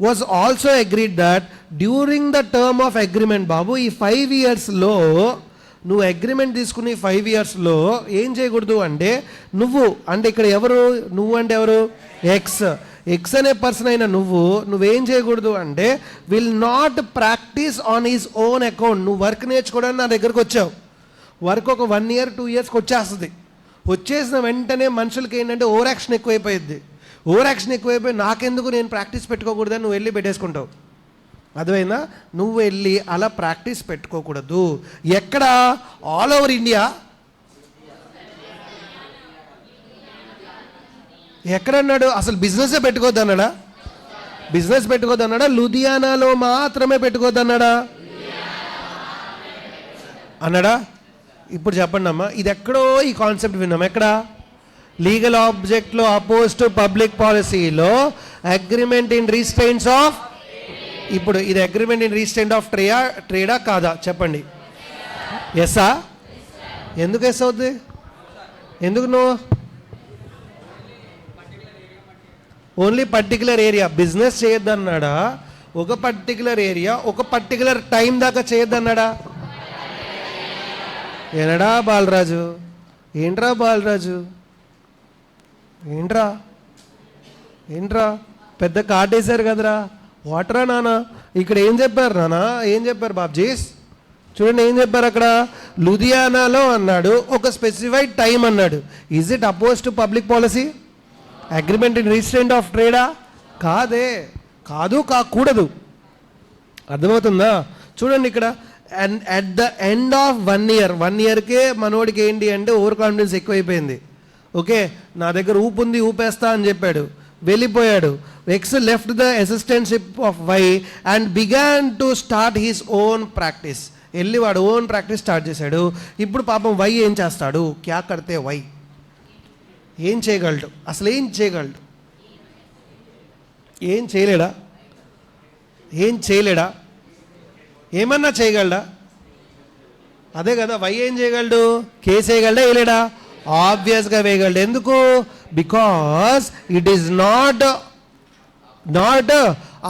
was also agreed that during the term of agreement. బాబు, ఈ 5 yearsలో నువ్వు అగ్రిమెంట్ తీసుకుని 5 yearsలో ఏం చేయకూడదు అంటే, నువ్వు అంటే ఇక్కడ ఎవరు? నువ్వు అంటే ఎవరు? ఎక్స్ అనే పర్సన్ అయిన నువ్వేం చేయకూడదు అంటే, will not practice on his own account. నువ్వు వర్క్ నేర్చుకోవడానికి నా దగ్గరకు వచ్చావు. వర్క్ ఒక 1 year 2 yearsకి వచ్చేస్తుంది. వచ్చేసిన వెంటనే మనుషులకి ఏంటంటే ఓవర్ యాక్షన్ ఎక్కువైపోయి నాకెందుకు, నేను ప్రాక్టీస్ పెట్టుకోకూడదని నువ్వు వెళ్ళి పెట్టేసుకుంటావు. అర్థమైందా? నువ్వు వెళ్ళి అలా ప్రాక్టీస్ పెట్టుకోకూడదు. ఎక్కడ? All over India. ఎక్కడన్నాడు? అసలు బిజినెస్ పెట్టుకోవద్దన్నాడా? లుధియానాలో మాత్రమే పెట్టుకోవద్దన్నాడా? అన్నాడా? ఇప్పుడు చెప్పండి అమ్మా, ఇది ఎక్కడో ఈ కాన్సెప్ట్ విన్నాం. ఎక్కడ? లీగల్ ఆబ్జెక్ట్లో అపోజ్ టు పబ్లిక్ పాలసీలో అగ్రిమెంట్ ఇన్ రిస్ట్రెయింట్స్ ఆఫ్. ఇప్పుడు ఇది అగ్రిమెంట్ ఇన్ రిస్ట్రెయింట్ ఆఫ్ ట్రేడా కాదా? చెప్పండి. ఎస్సా? ఎందుకు ఎస్ అవుతుంది? ఎందుకు no? Only particular area business చేయొద్దన్నాడా? ఒక పర్టికులర్ ఏరియా ఒక పర్టికులర్ టైం దాకా చేయొద్దన్నాడా? ఏనడా బాలరాజు? ఏంట్రా బాలరాజు? ఏంట్రా పెద్ద కాటేశారు కదరా? వాటరా నాన్న? ఇక్కడ ఏం చెప్పారు నాన్న? ఏం చెప్పారు బాబ్జీస్? చూడండి ఏం చెప్పారు అక్కడ. లుధియానాలో అన్నాడు, ఒక స్పెసిఫైడ్ టైం అన్నాడు. Is it oppose to public policy? Agreement in restraint of ట్రేడా? కాకూడదు. అర్థమవుతుందా? చూడండి ఇక్కడ, and at the end of 1 year, 1 yearకే మనోడికి ఏంటి అంటే ఓవర్ కాన్ఫిడెన్స్ ఎక్కువైపోయింది. ఓకే, నా దగ్గర ఊపుంది, ఊపేస్తా అని చెప్పాడు, వెళ్ళిపోయాడు. X left the assistantship of Y and began to start his own practice. వెళ్ళి వాడు ఓన్ ప్రాక్టీస్ స్టార్ట్ చేశాడు. ఇప్పుడు పాపం వై ఏం చేస్తాడు? క్యా కడితే వై ఏం చేయగలడు? అసలు ఏం చేయగలడు? ఏం చేయలేడా? ఏమన్నా చేయగలడా? అదే కదా, వై ఏం చేయగలడు? కేసు వేయగలడా? వేయలేడా? ఆబ్వియస్గా వేయగలడు. ఎందుకు? Because it is not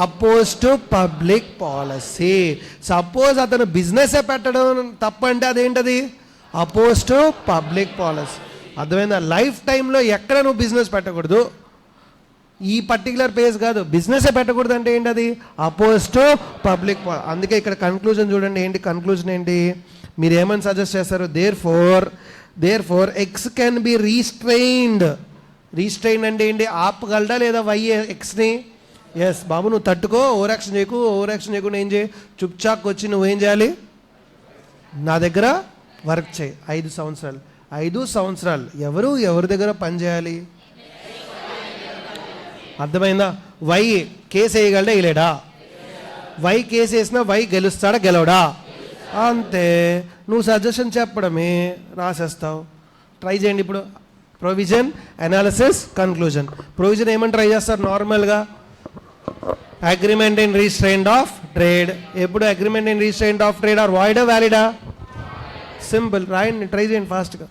oppose to public policy. Suppose అతను బిజినెస్ పెట్టడం తప్పంటే అదేంటది? Oppose to public policy. అర్థమైందా? లైఫ్ టైంలో ఎక్కడ నువ్వు బిజినెస్ పెట్టకూడదు. ఈ పర్టికులర్ పేజ్ కాదు, బిజినెసే పెట్టకూడదు అంటే ఏంటది? Oppose to public. అందుకే ఇక్కడ కన్క్లూజన్ చూడండి. ఏంటి కన్క్లూజన్? ఏంటి మీరు ఏమని సజెస్ట్ చేస్తారు? Therefore X can be restrained restrain అంటే ఏంటి? ఆపగలడా లేదా వై ఎక్స్ని? ఎస్ బాబు, నువ్వు తట్టుకో, ఓవర్ యాక్షన్ చేయకుండా ఏం చేయి, చుప్చాక్ వచ్చి నువ్వేం చేయాలి, నా దగ్గర వర్క్ చేయి. 5 సంవత్సరాలు ఎవరి దగ్గర పని చేయాలి? అర్థమైందా? వై కేసు వేయగలడా వేయలేడా? వై కేసు వేసినా వై గెలుస్తాడా గెలవడా? అంతే. నువ్వు సజెషన్ చెప్పడమే, రాసేస్తావు. ట్రై చేయండి ఇప్పుడు. Provision, analysis, conclusion. ప్రొవిజన్ ఏమని ట్రై చేస్తారు నార్మల్గా? Agreement in restraint of trade. ఎప్పుడు agreement in restraint of trade or వాయిడా వ్యాలిడా? సింపుల్. రాయండి, ట్రై చేయండి ఫాస్ట్గా.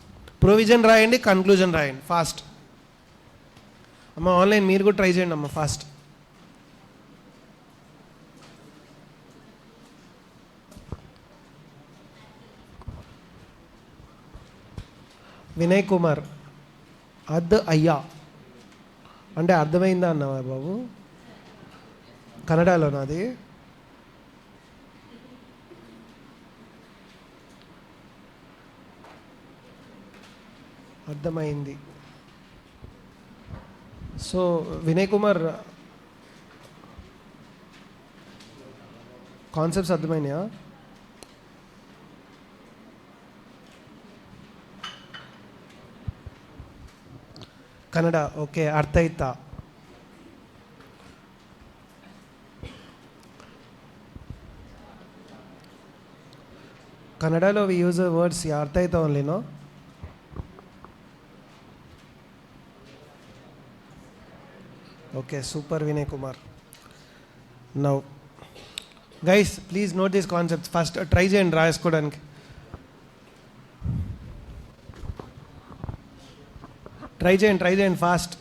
ప్రొవిజన్ రాయండి, కన్క్లూజన్ రాయండి ఫాస్ట్. అమ్మ ఆన్లైన్ మీరు కూడా ట్రై చేయండి అమ్మ ఫాస్ట్. వినయ్ కుమార్, అయ్యా అంటే అర్థమైందా అన్నావా బాబు? కన్నడలో నాది. అర్థమైంది. సో వినయ్ కుమార్, కాన్సెప్ట్స్ అర్థమైనాయా? కన్నడ ఓకే, అర్థ ఆಯ್ತಾ? కన్నడలో వి యూజ్ వర్డ్స్ అర్థ ఆಯ್ತಾ only, no? Okay, super Vinay Kumar. Now guys please note this concepts. First try చేయండి రాసుకోవడానికి. ట్రై చేయండి ఫాస్ట్.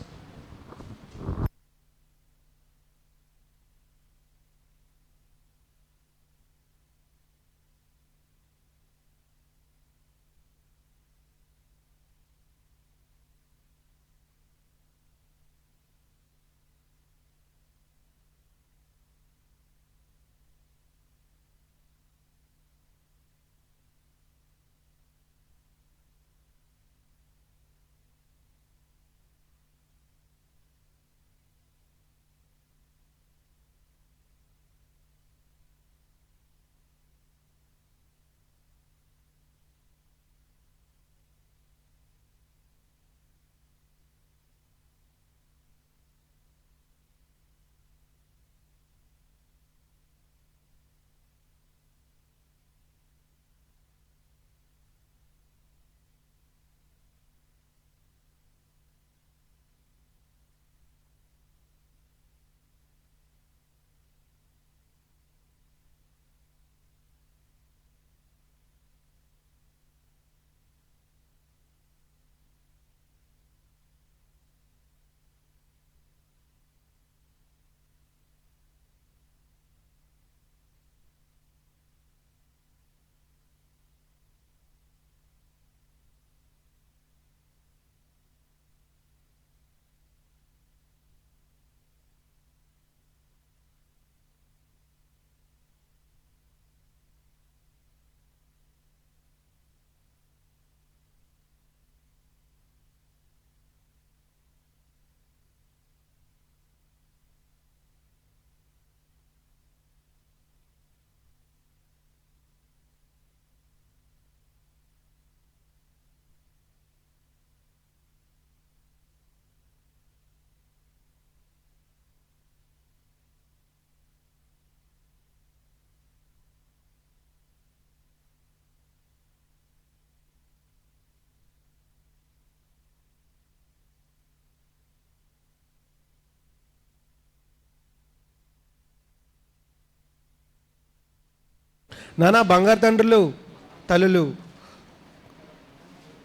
నానా బంగారు తండ్రులు తల్లులు,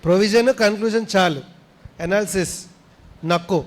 ప్రొవిజన్ కన్క్లూజన్ చాలు, అనాలిసిస్ నక్కు.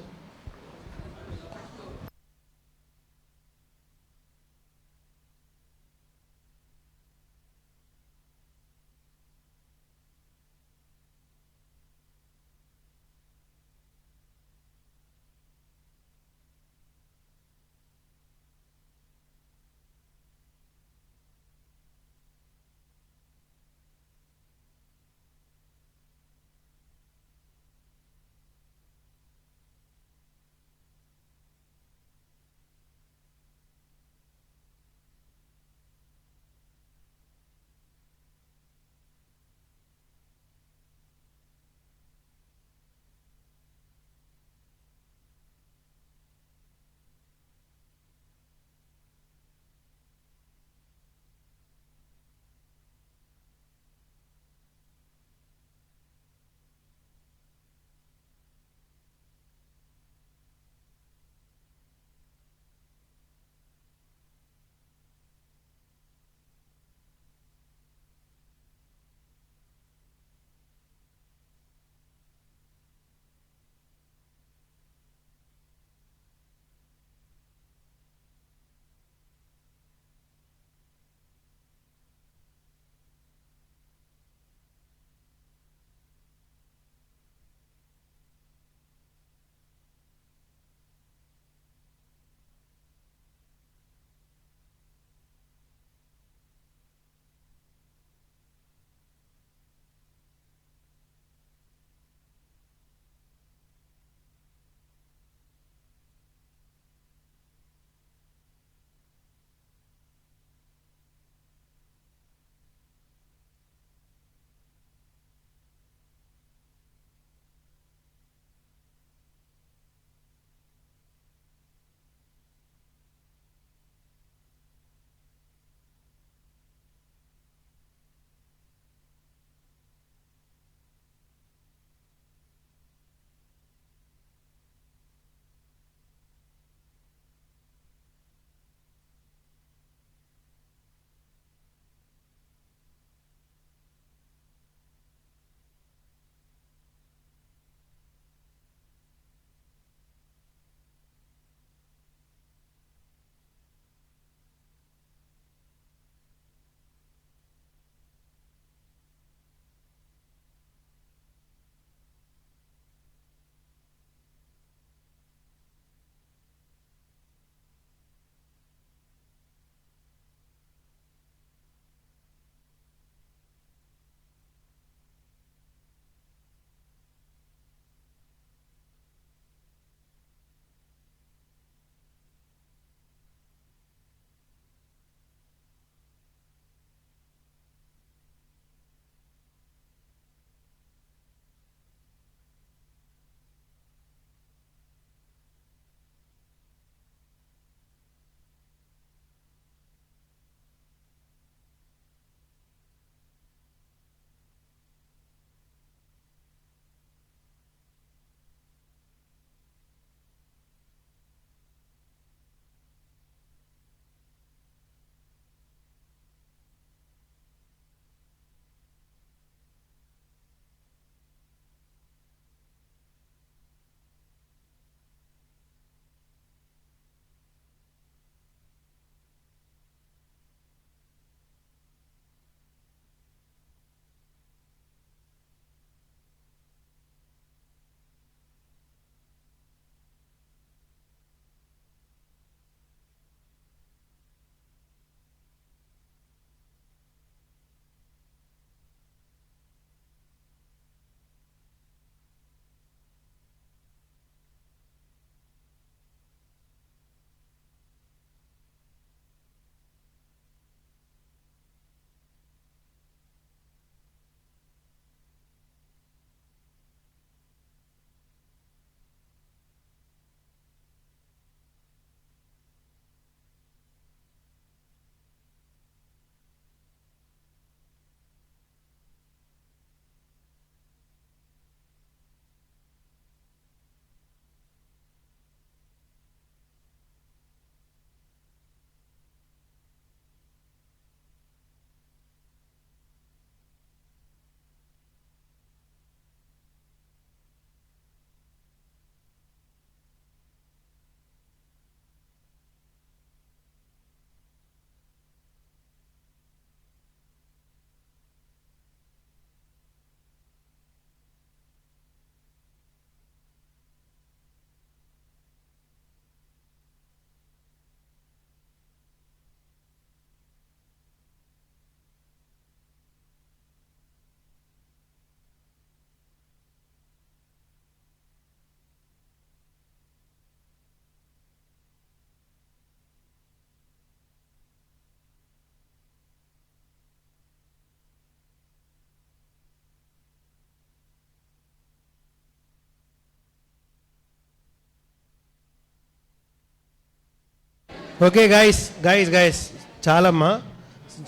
ఓకే గైస్ గైస్ గైస్ చాలమ్మా.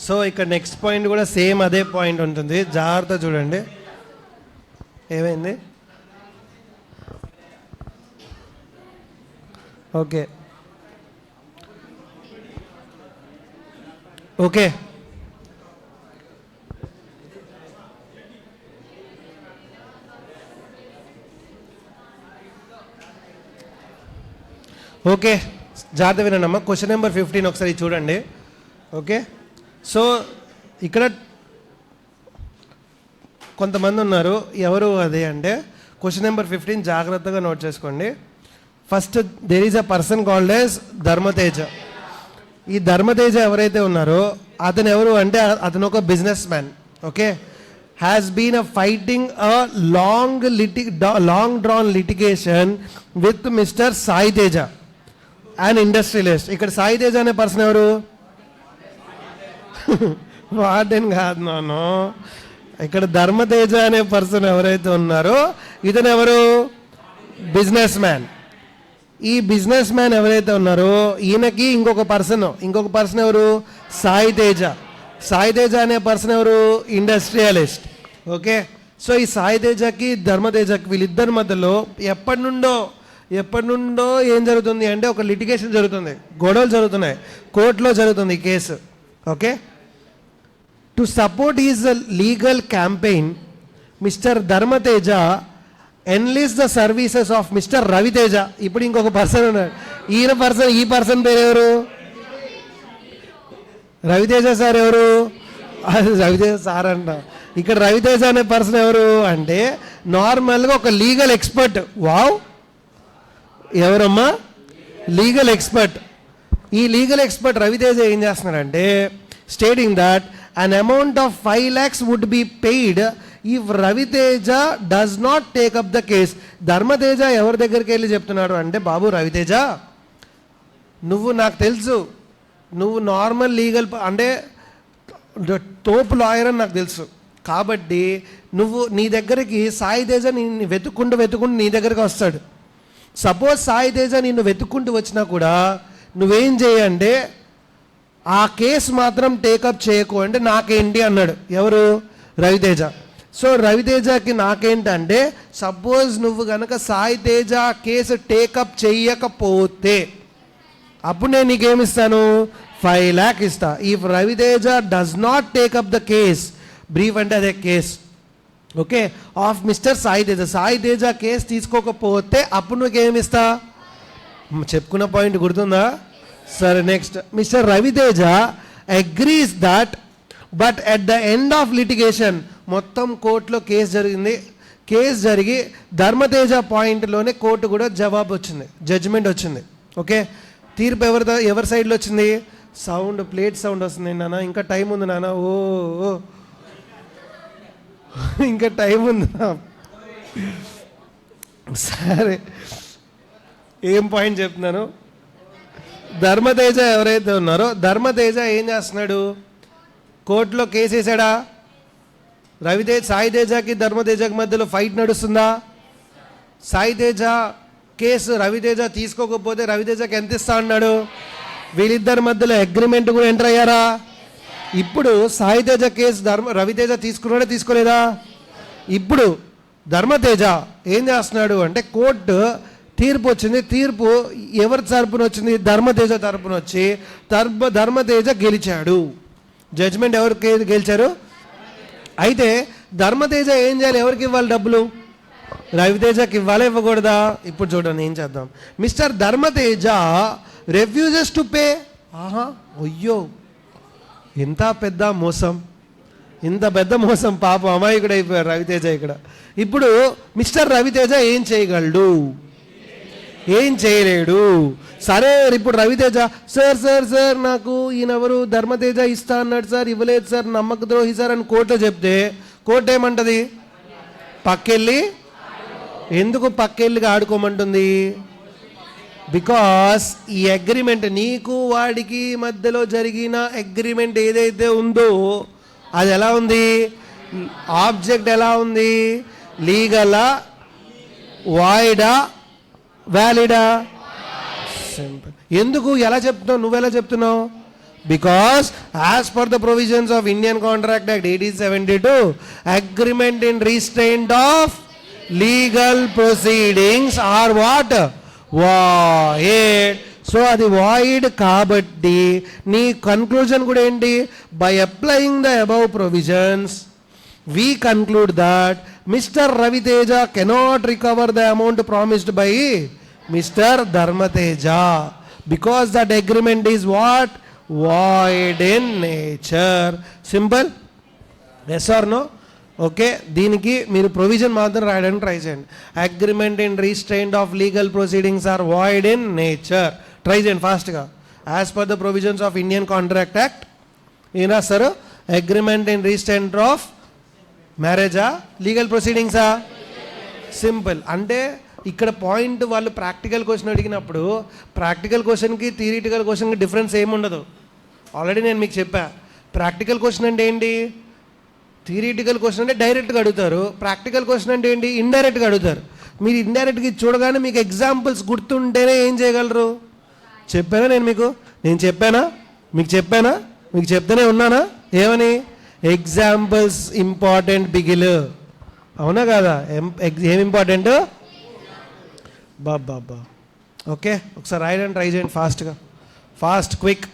సో ఇక్కడ నెక్స్ట్ పాయింట్ కూడా సేమ్ అదే పాయింట్ ఉంటుంది, జాగ్రత్త చూడండి. ఏమైంది? ఓకే ఓకే ఓకే జాగ్రత్త వినండమ్మా. క్వశ్చన్ నెంబర్ 15 ఒకసారి చూడండి. ఓకే, సో ఇక్కడ కొంతమంది ఉన్నారు, ఎవరు అది అంటే క్వశ్చన్ నెంబర్ 15 జాగ్రత్తగా నోట్ చేసుకోండి. First there is a person called as Dharmateja. ఈ ధర్మతేజ ఎవరైతే ఉన్నారో అతను ఎవరు అంటే అతను ఒక businessman. Okay, has been a fighting a long drawn litigation with Mr Sai Teja and industrialist. ఇక్కడ సాయి తేజ అనే పర్సన్ ఎవరు? వార్డెన్ కాదు నాను. ఇక్కడ ధర్మతేజ అనే పర్సన్ ఎవరైతే ఉన్నారో ఇతను ఎవరు? Business man. ఈ బిజినెస్ మ్యాన్ ఎవరైతే ఉన్నారో ఈయనకి ఇంకొక పర్సన్ ఎవరు? సాయి తేజ. సాయి తేజ అనే పర్సన్ ఎవరు? ఇండస్ట్రియలిస్ట్. ఓకే, సో ఈ సాయి తేజకి ధర్మతేజకి వీళ్ళిద్దరి మధ్యలో ఎప్పటి నుండో ఏం జరుగుతుంది అంటే ఒక లిటిగేషన్ జరుగుతుంది, గొడవలు జరుగుతున్నాయి, కోర్టులో జరుగుతుంది ఈ case. Okay, to support is legal campaign Mr Dharmateja enlist the services of Mr Raviteja. ఇప్పుడు ఇంకొక పర్సన్ ఉన్నాడు. ఈ పర్సన్ పేరు ఎవరు? రవితేజ సార్. ఎవరు? రవితేజ సార్ అంట. ఇక్కడ రవితేజ అనే పర్సన్ ఎవరు అంటే నార్మల్గా ఒక లీగల్ ఎక్స్పర్ట్. వావ్, ఎవరమ్మా? Legal expert. ఈ లీగల్ ఎక్స్పర్ట్ రవితేజ ఏం చేస్తున్నాడంటే stating that an amount of 5 lakhs would be paid if Raviteja does not take up the case. Dharmateja ఎవరి దగ్గరికి వెళ్ళి చెప్తున్నాడు అంటే, బాబు రవితేజ, నువ్వు నాకు తెలుసు, నువ్వు నార్మల్ లీగల్ అంటే తోపు లాయర్ అని నాకు తెలుసు, కాబట్టి నీ దగ్గరికి సాయి తేజ నిన్ను వెతుక్కుంటూ నీ దగ్గరికి వస్తాడు. సపోజ్ సాయి తేజ నిన్ను వెతుక్కుంటూ వచ్చినా కూడా నువ్వేం చేయంటే ఆ కేసు మాత్రం టేకప్ చేయకు అంటే నాకేంటి అన్నాడు. ఎవరు? రవితేజ. సో రవితేజకి నాకేంటంటే సపోజ్ నువ్వు కనుక సాయి తేజ కేసు టేకప్ చెయ్యకపోతే అప్పుడు నేను నీకేమిస్తాను? 5 lakhs ఇస్తా. If Raviteja does not take up the case, brief అంటే అదే case, okay, of Mr Sai Teja, Sai Teja case తీసుకోకపోతే అప్పుడు నువ్వేమిస్తా? చెప్పుకున్న పాయింట్ గుర్తుందా? సరే, next. Mr Raviteja agrees that but at the end of litigation, మొత్తం కోర్టులో కేసు జరిగి ధర్మతేజ పాయింట్లోనే కోర్టు కూడా జవాబు వచ్చింది, జడ్జిమెంట్ వచ్చింది. ఓకే, తీర్పు ఎవరి సైడ్లో వచ్చింది? ప్లేట్ సౌండ్ వస్తుంది నాన్న. ఇంకా టైం ఉంది నాన్న. ఓ ఇంకా టైం ఉంది. సరే, ఏం పాయింట్ చెప్తున్నాను? ధర్మతేజ ఎవరైతే ఉన్నారో ధర్మతేజ ఏం చేస్తున్నాడు? కోర్టులో కేసు వేసాడా? సాయి తేజకి ధర్మతేజకి మధ్యలో ఫైట్ నడుస్తుందా? సాయి తేజ కేసు రవితేజ తీసుకోకపోతే రవితేజకి ఎంత ఇస్తా అన్నాడు? వీళ్ళిద్దరి మధ్యలో అగ్రిమెంట్ కూడా ఎంటర్ అయ్యారా? ఇప్పుడు సాయి తేజ కేసు రవితేజ తీసుకున్నాడా తీసుకోలేదా? ఇప్పుడు ధర్మతేజ ఏం చేస్తున్నాడు అంటే కోర్టు తీర్పు వచ్చింది. తీర్పు ఎవరి తరపున వచ్చింది? ధర్మతేజ తరపున వచ్చి ధర్మతేజ గెలిచాడు. జడ్జిమెంట్ ఎవరు గెలిచారు? అయితే ధర్మతేజ ఏం చేయాలి? ఎవరికి ఇవ్వాలి డబ్బులు? రవితేజకి ఇవ్వాలా ఇవ్వకూడదా? ఇప్పుడు చూడండి ఏం చేద్దాం. Mister Dharmateja refuses to pay. అయ్యో, ఇంత పెద్ద మోసం, పాప అమాయకుడు అయిపోయారు రవితేజ ఇక్కడ. ఇప్పుడు మిస్టర్ రవితేజ ఏం చేయగలడు? ఏం చేయలేడు. సరే, ఇప్పుడు రవితేజ సార్ నాకు ఈయనెవరు ధర్మతేజ ఇస్తా అన్నాడు సార్, ఇవ్వలేదు సార్, నమ్మక ద్రోహి సార్ అని కోర్టులో చెప్తే కోర్టు ఏమంటది? ఎందుకు పక్కెళ్ళి ఆడుకోమంటుంది? బికాస్ ఈ అగ్రిమెంట్, నీకు వాడికి మధ్యలో జరిగిన అగ్రిమెంట్ ఏదైతే ఉందో అది ఎలా ఉంది? ఆబ్జెక్ట్ ఎలా ఉంది? లీగలా, వాయిడా, వ్యాలిడా? సింపుల్. ఎందుకు, ఎలా చెప్తున్నావు, నువ్వెలా చెప్తున్నావు? Because as per the provisions of Indian contract act 1872, agreement in restraint of legal proceedings or what? Void. So అది వాయిడ్ కాబట్టి నీ కన్క్లూజన్ కూడా ఏంటి? By applying the above provisions we conclude that Mr. Raviteja cannot recover the amount promised by Mr. Dharmateja because that agreement is what? Void in nature. Simple? Yes or no? Okay, దీనికి మీరు provision మాత్రం రాయడానికి try చేయండి. Agreement in restraint of legal proceedings are void in nature. Try చేయండి ఫాస్ట్గా. As per the provisions of Indian contract act ఏం రాస్తారు? Agreement in restraint of మ్యారేజా, లీగల్ ప్రొసీడింగ్సా? సింపుల్. అంటే ఇక్కడ పాయింట్ వాళ్ళు ప్రాక్టికల్ క్వశ్చన్ అడిగినప్పుడు ప్రాక్టికల్ క్వశ్చన్కి థియరిటికల్ క్వశ్చన్కి డిఫరెన్స్ ఏముండదు. ఆల్రెడీ నేను మీకు చెప్పా. ప్రాక్టికల్ క్వశ్చన్ అంటే ఏంటి? థియరిటికల్ క్వశ్చన్ అంటే డైరెక్ట్గా అడుగుతారు. ప్రాక్టికల్ క్వశ్చన్ అంటే ఏంటి? ఇండైరెక్ట్గా అడుగుతారు. మీరు ఇండైరెక్ట్గా చూడగానే మీకు ఎగ్జాంపుల్స్ గుర్తుంటేనే ఏం చేయగలరు? చెప్పానా నేను మీకు? నేను చెప్పానా? మీకు చెప్పానా? మీకు చెప్తూనే ఉన్నానా? ఏమని? Examples important Bigil. అవునా కదా? ఏం ఇంపార్టెంట్? బాబా. ఓకే, ఒకసారి రాయడానికి ట్రై చేయండి ఫాస్ట్గా. Fast, quick.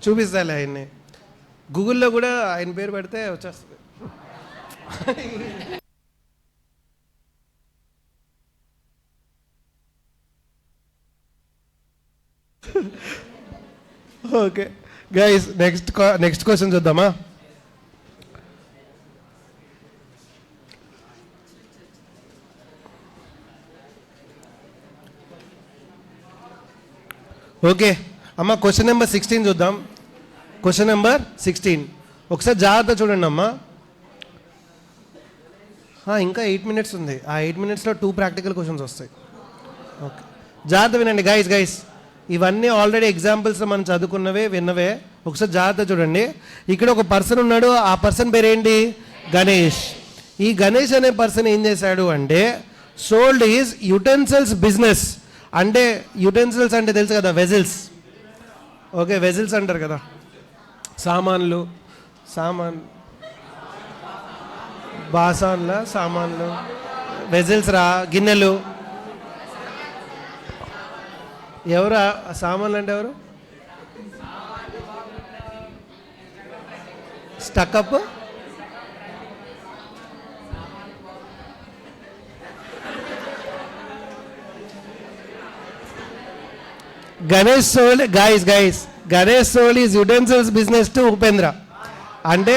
చూపిస్తాలే ఆయన్ని, గూగుల్లో కూడా ఆయన పేరు పెడితే వచ్చేస్తుంది. ఓకే గైస్, నెక్స్ట్ క్వశ్చన్ చూద్దామా. ఓకే అమ్మ, క్వశ్చన్ నెంబర్ 16 చూద్దాం. క్వశ్చన్ నెంబర్ 16 ఒకసారి జాగ్రత్త చూడండి అమ్మా. ఇంకా 8 minutes ఉంది. ఆ 8 minutesలో 2 ప్రాక్టికల్ క్వశ్చన్స్ వస్తాయి. ఓకే, జాగ్రత్త వినండి గైస్. ఇవన్నీ ఆల్రెడీ ఎగ్జాంపుల్స్ మనం చదువుకున్నవే, విన్నవే. ఒకసారి జాగ్రత్త చూడండి. ఇక్కడ ఒక పర్సన్ ఉన్నాడు. ఆ పర్సన్ పేరేంటి? గణేష్. ఈ గణేష్ అనే పర్సన్ ఏం చేశాడు అంటే సోల్డ్ ఈజ్ యుటెన్సిల్స్ బిజినెస్. అంటే యుటెన్సిల్స్ అంటే తెలుసు కదా, వెజిల్స్. ఓకే, వెజిల్స్ అంటారు కదా, సామాన్లు, బాసాన్ల సామాన్లు, వెజిల్స్ రా, గిన్నెలు. ఎవరు సామాన్లు అంటే ఎవరు? Stuck up, Ganesh sold guys Ganesh sold is utensils business to Upendra. అంటే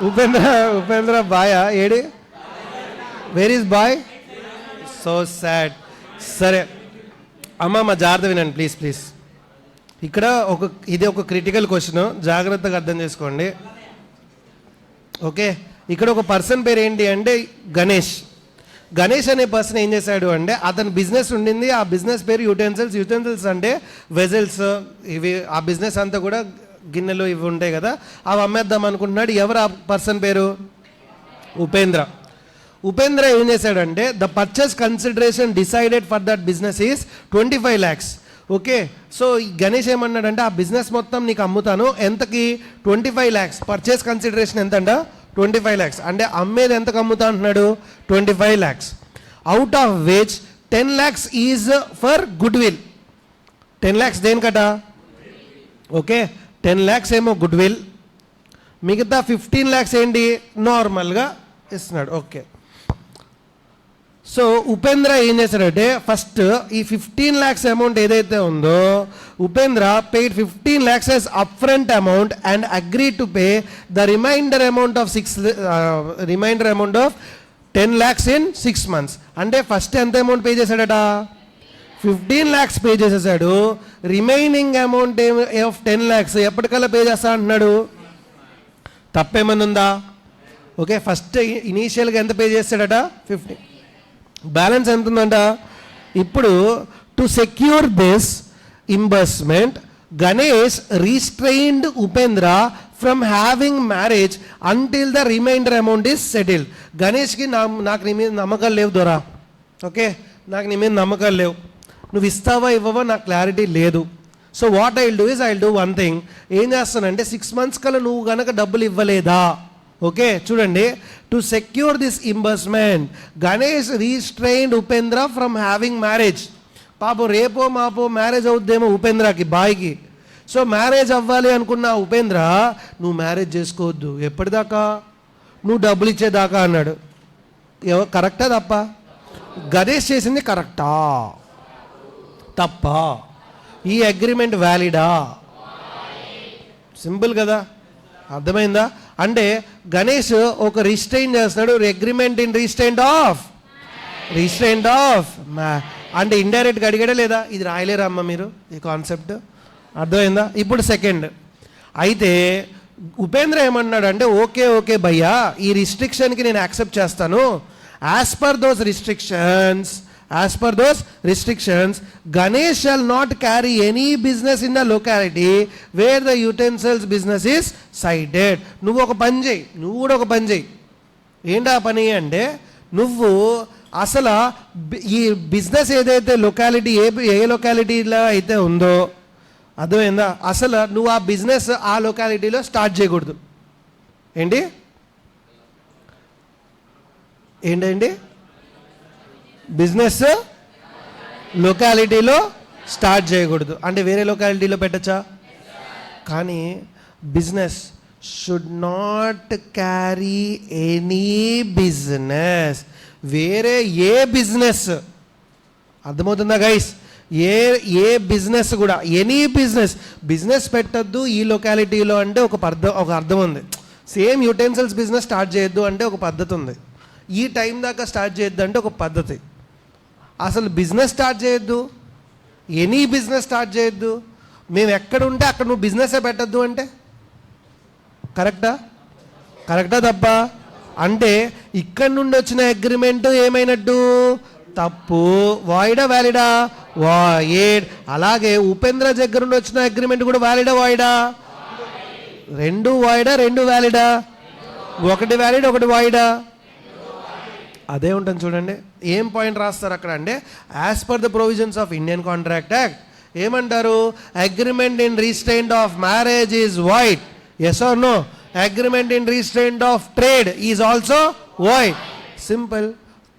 ఉపేంద్ర బాయ్ ఏడి? Where is boy? So sad. సరే అమ్మ, మా జాగ్రత్త వినండి ప్లీజ్. ఇక్కడ ఇది ఒక క్రిటికల్ క్వశ్చన్, జాగ్రత్తగా అర్థం చేసుకోండి. ఓకే, ఇక్కడ ఒక పర్సన్ పేరు ఏంటి అంటే గణేష్ అనే పర్సన్ ఏం చేశాడు అంటే అతని బిజినెస్ ఉండింది. ఆ బిజినెస్ పేరు యుటెన్సిల్స్ అంటే వెజల్స్. ఇవి ఆ బిజినెస్ అంతా కూడా గిన్నెలు ఇవి ఉంటాయి కదా, అవి అమ్మేద్దాం అనుకుంటున్నాడు. ఎవరు ఆ పర్సన్ పేరు? ఉపేంద్ర ఏం చేశాడంటే the purchase consideration decided for that business is 25 lakhs. Okay, so Ganesh ఏమన్నాడంటే ఆ బిజినెస్ మొత్తం నీకు అమ్ముతాను. ఎంతకి? 25 lakhs. పర్చేస్ కన్సిడరేషన్ ఎంత? 25 lakhs. అంటే అమ్మేది ఎంతకు అమ్ముతా అంటున్నాడు? 25 lakhs. Out of which 10 lakhs is for goodwill. 10 lakhs దేనికట? ఓకే, 10 lakhs ఏమో గుడ్ విల్, మిగతా 15 lakhs ఏంటి? నార్మల్గా ఇస్తున్నాడు. ఓకే, సో ఉపేంద్ర ఏం చేశాడంటే ఫస్ట్ ఈ 15 lakhs అమౌంట్ ఏదైతే ఉందో Upendra paid 15 lakhs as upfront amount and agreed to pay the remainder amount of 10 lakhs in 6 months. అంటే ఫస్ట్ ఎంత అమౌంట్ పే చేశాడట? 15 lakhs పే చేసేసాడు. రిమైనింగ్ అమౌంట్ ఆఫ్ 10 lakhs ఎప్పటికల్లా పే చేస్తా అంటున్నాడు. తప్పేమన్నా ఉందా? ఓకే, ఫస్ట్ ఇనీషియల్గా ఎంత పే చేస్తాడట? 15. బ్యాలెన్స్ ఎంత ఉందంట? ఇప్పుడు to secure this imbursement Ganesh restrained Upendra from having marriage until the remainder amount is settled. గణేష్కి నాకు నీ మీద నమ్మకాలు లేవు దొరా. ఓకే, నాకు నీ మీద నమ్మకాలు లేవు, నువ్వు ఇస్తావా ఇవ్వవా నాకు క్లారిటీ లేదు. So what I will do is I will do one thing. ఏం చేస్తానంటే 6 months కల్లా నువ్వు కనుక డబ్బులు ఇవ్వలేదా, ఓకే చూడండి, to secure this imbursement Ganesh restrained Upendra from having marriage. పాపం రేపో మాపో మ్యారేజ్ అవుద్దేమో ఉపేంద్రకి, బాయ్కి. సో మ్యారేజ్ అవ్వాలి అనుకున్న ఉపేంద్ర నువ్వు మ్యారేజ్ చేసుకోవద్దు, ఎప్పటిదాకా? నువ్వు డబ్బులు ఇచ్చేదాకా అన్నాడు. కరెక్టా తప్ప? గణేష్ చేసింది కరెక్టా తప్ప? ఈ అగ్రిమెంట్ వ్యాలిడా? సింపుల్ కదా, అర్థమైందా? అంటే గణేష్ ఒక రిస్ట్రైన్ చేస్తున్నాడు. అగ్రిమెంట్ ఇన్ రిస్ట్రైంట్ ఆఫ్ అంటే ఇండైరెక్ట్గా అడిగాడా లేదా? ఇది రాయలేరా అమ్మ మీరు ఈ కాన్సెప్ట్? అర్థమైందా? ఇప్పుడు సెకండ్ అయితే ఉపేంద్ర ఏమన్నాడు అంటే ఓకే భయ్యా, ఈ రిస్ట్రిక్షన్కి నేను యాక్సెప్ట్ చేస్తాను. As per those restrictions Ganesh shall not carry any business in the locality where the utensils business is sited. నువ్వు ఒక పని చేయి, నువ్వు కూడా ఒక పని చేయి. ఏంటా పని అంటే నువ్వు అసలు ఈ బిజినెస్ ఏదైతే లొకాలిటీ ఏ లొకాలిటీలో అయితే ఉందో అర్థమైందా, అసలు నువ్వు ఆ బిజినెస్ ఆ లొకాలిటీలో స్టార్ట్ చేయకూడదు. ఏంటండి బిజినెస్ లొకాలిటీలో స్టార్ట్ చేయకూడదు అంటే వేరే లొకాలిటీలో పెట్టచ్చా? కానీ business should not carry any business, వేరే ఏ బిజినెస్, అర్థమవుతుందా గైస్? ఏ బిజినెస్ కూడా, ఎనీ బిజినెస్ పెట్టద్దు ఈ లొకాలిటీలో అంటే ఒక అర్థం ఉంది. సేమ్ యూటెన్సిల్స్ బిజినెస్ స్టార్ట్ చేయొద్దు అంటే ఒక పద్ధతి ఉంది. ఈ టైం దాకా స్టార్ట్ చేయొద్దు అంటే ఒక పద్ధతి. అసలు బిజినెస్ స్టార్ట్ చేయొద్దు, ఎనీ బిజినెస్ స్టార్ట్ చేయొద్దు, మేము ఎక్కడ ఉంటే అక్కడ నువ్వు బిజినెసే పెట్టద్దు అంటే కరెక్టా తప్ప? అంటే ఇక్కడ నుండి వచ్చిన అగ్రిమెంట్ ఏమైనట్టు? తప్పు. వాయిడా వ్యాలిడా? వాయిడ్. అలాగే ఉపేంద్ర దగ్గర నుండి వచ్చిన అగ్రిమెంట్ కూడా వ్యాలిడా వాయిడా? రెండు వాయిడా రెండు వ్యాలిడా? ఒకటి వ్యాలిడ్ ఒకటి వాయిడా? అదే ఉంటుంది చూడండి. ఏం పాయింట్ రాస్తారు అక్కడ అంటే, as per the provisions of Indian contract act ఏమంటారు? Agreement in restraint of marriage is void. Yes or no? Agreement in restraint of trade is also void. Simple.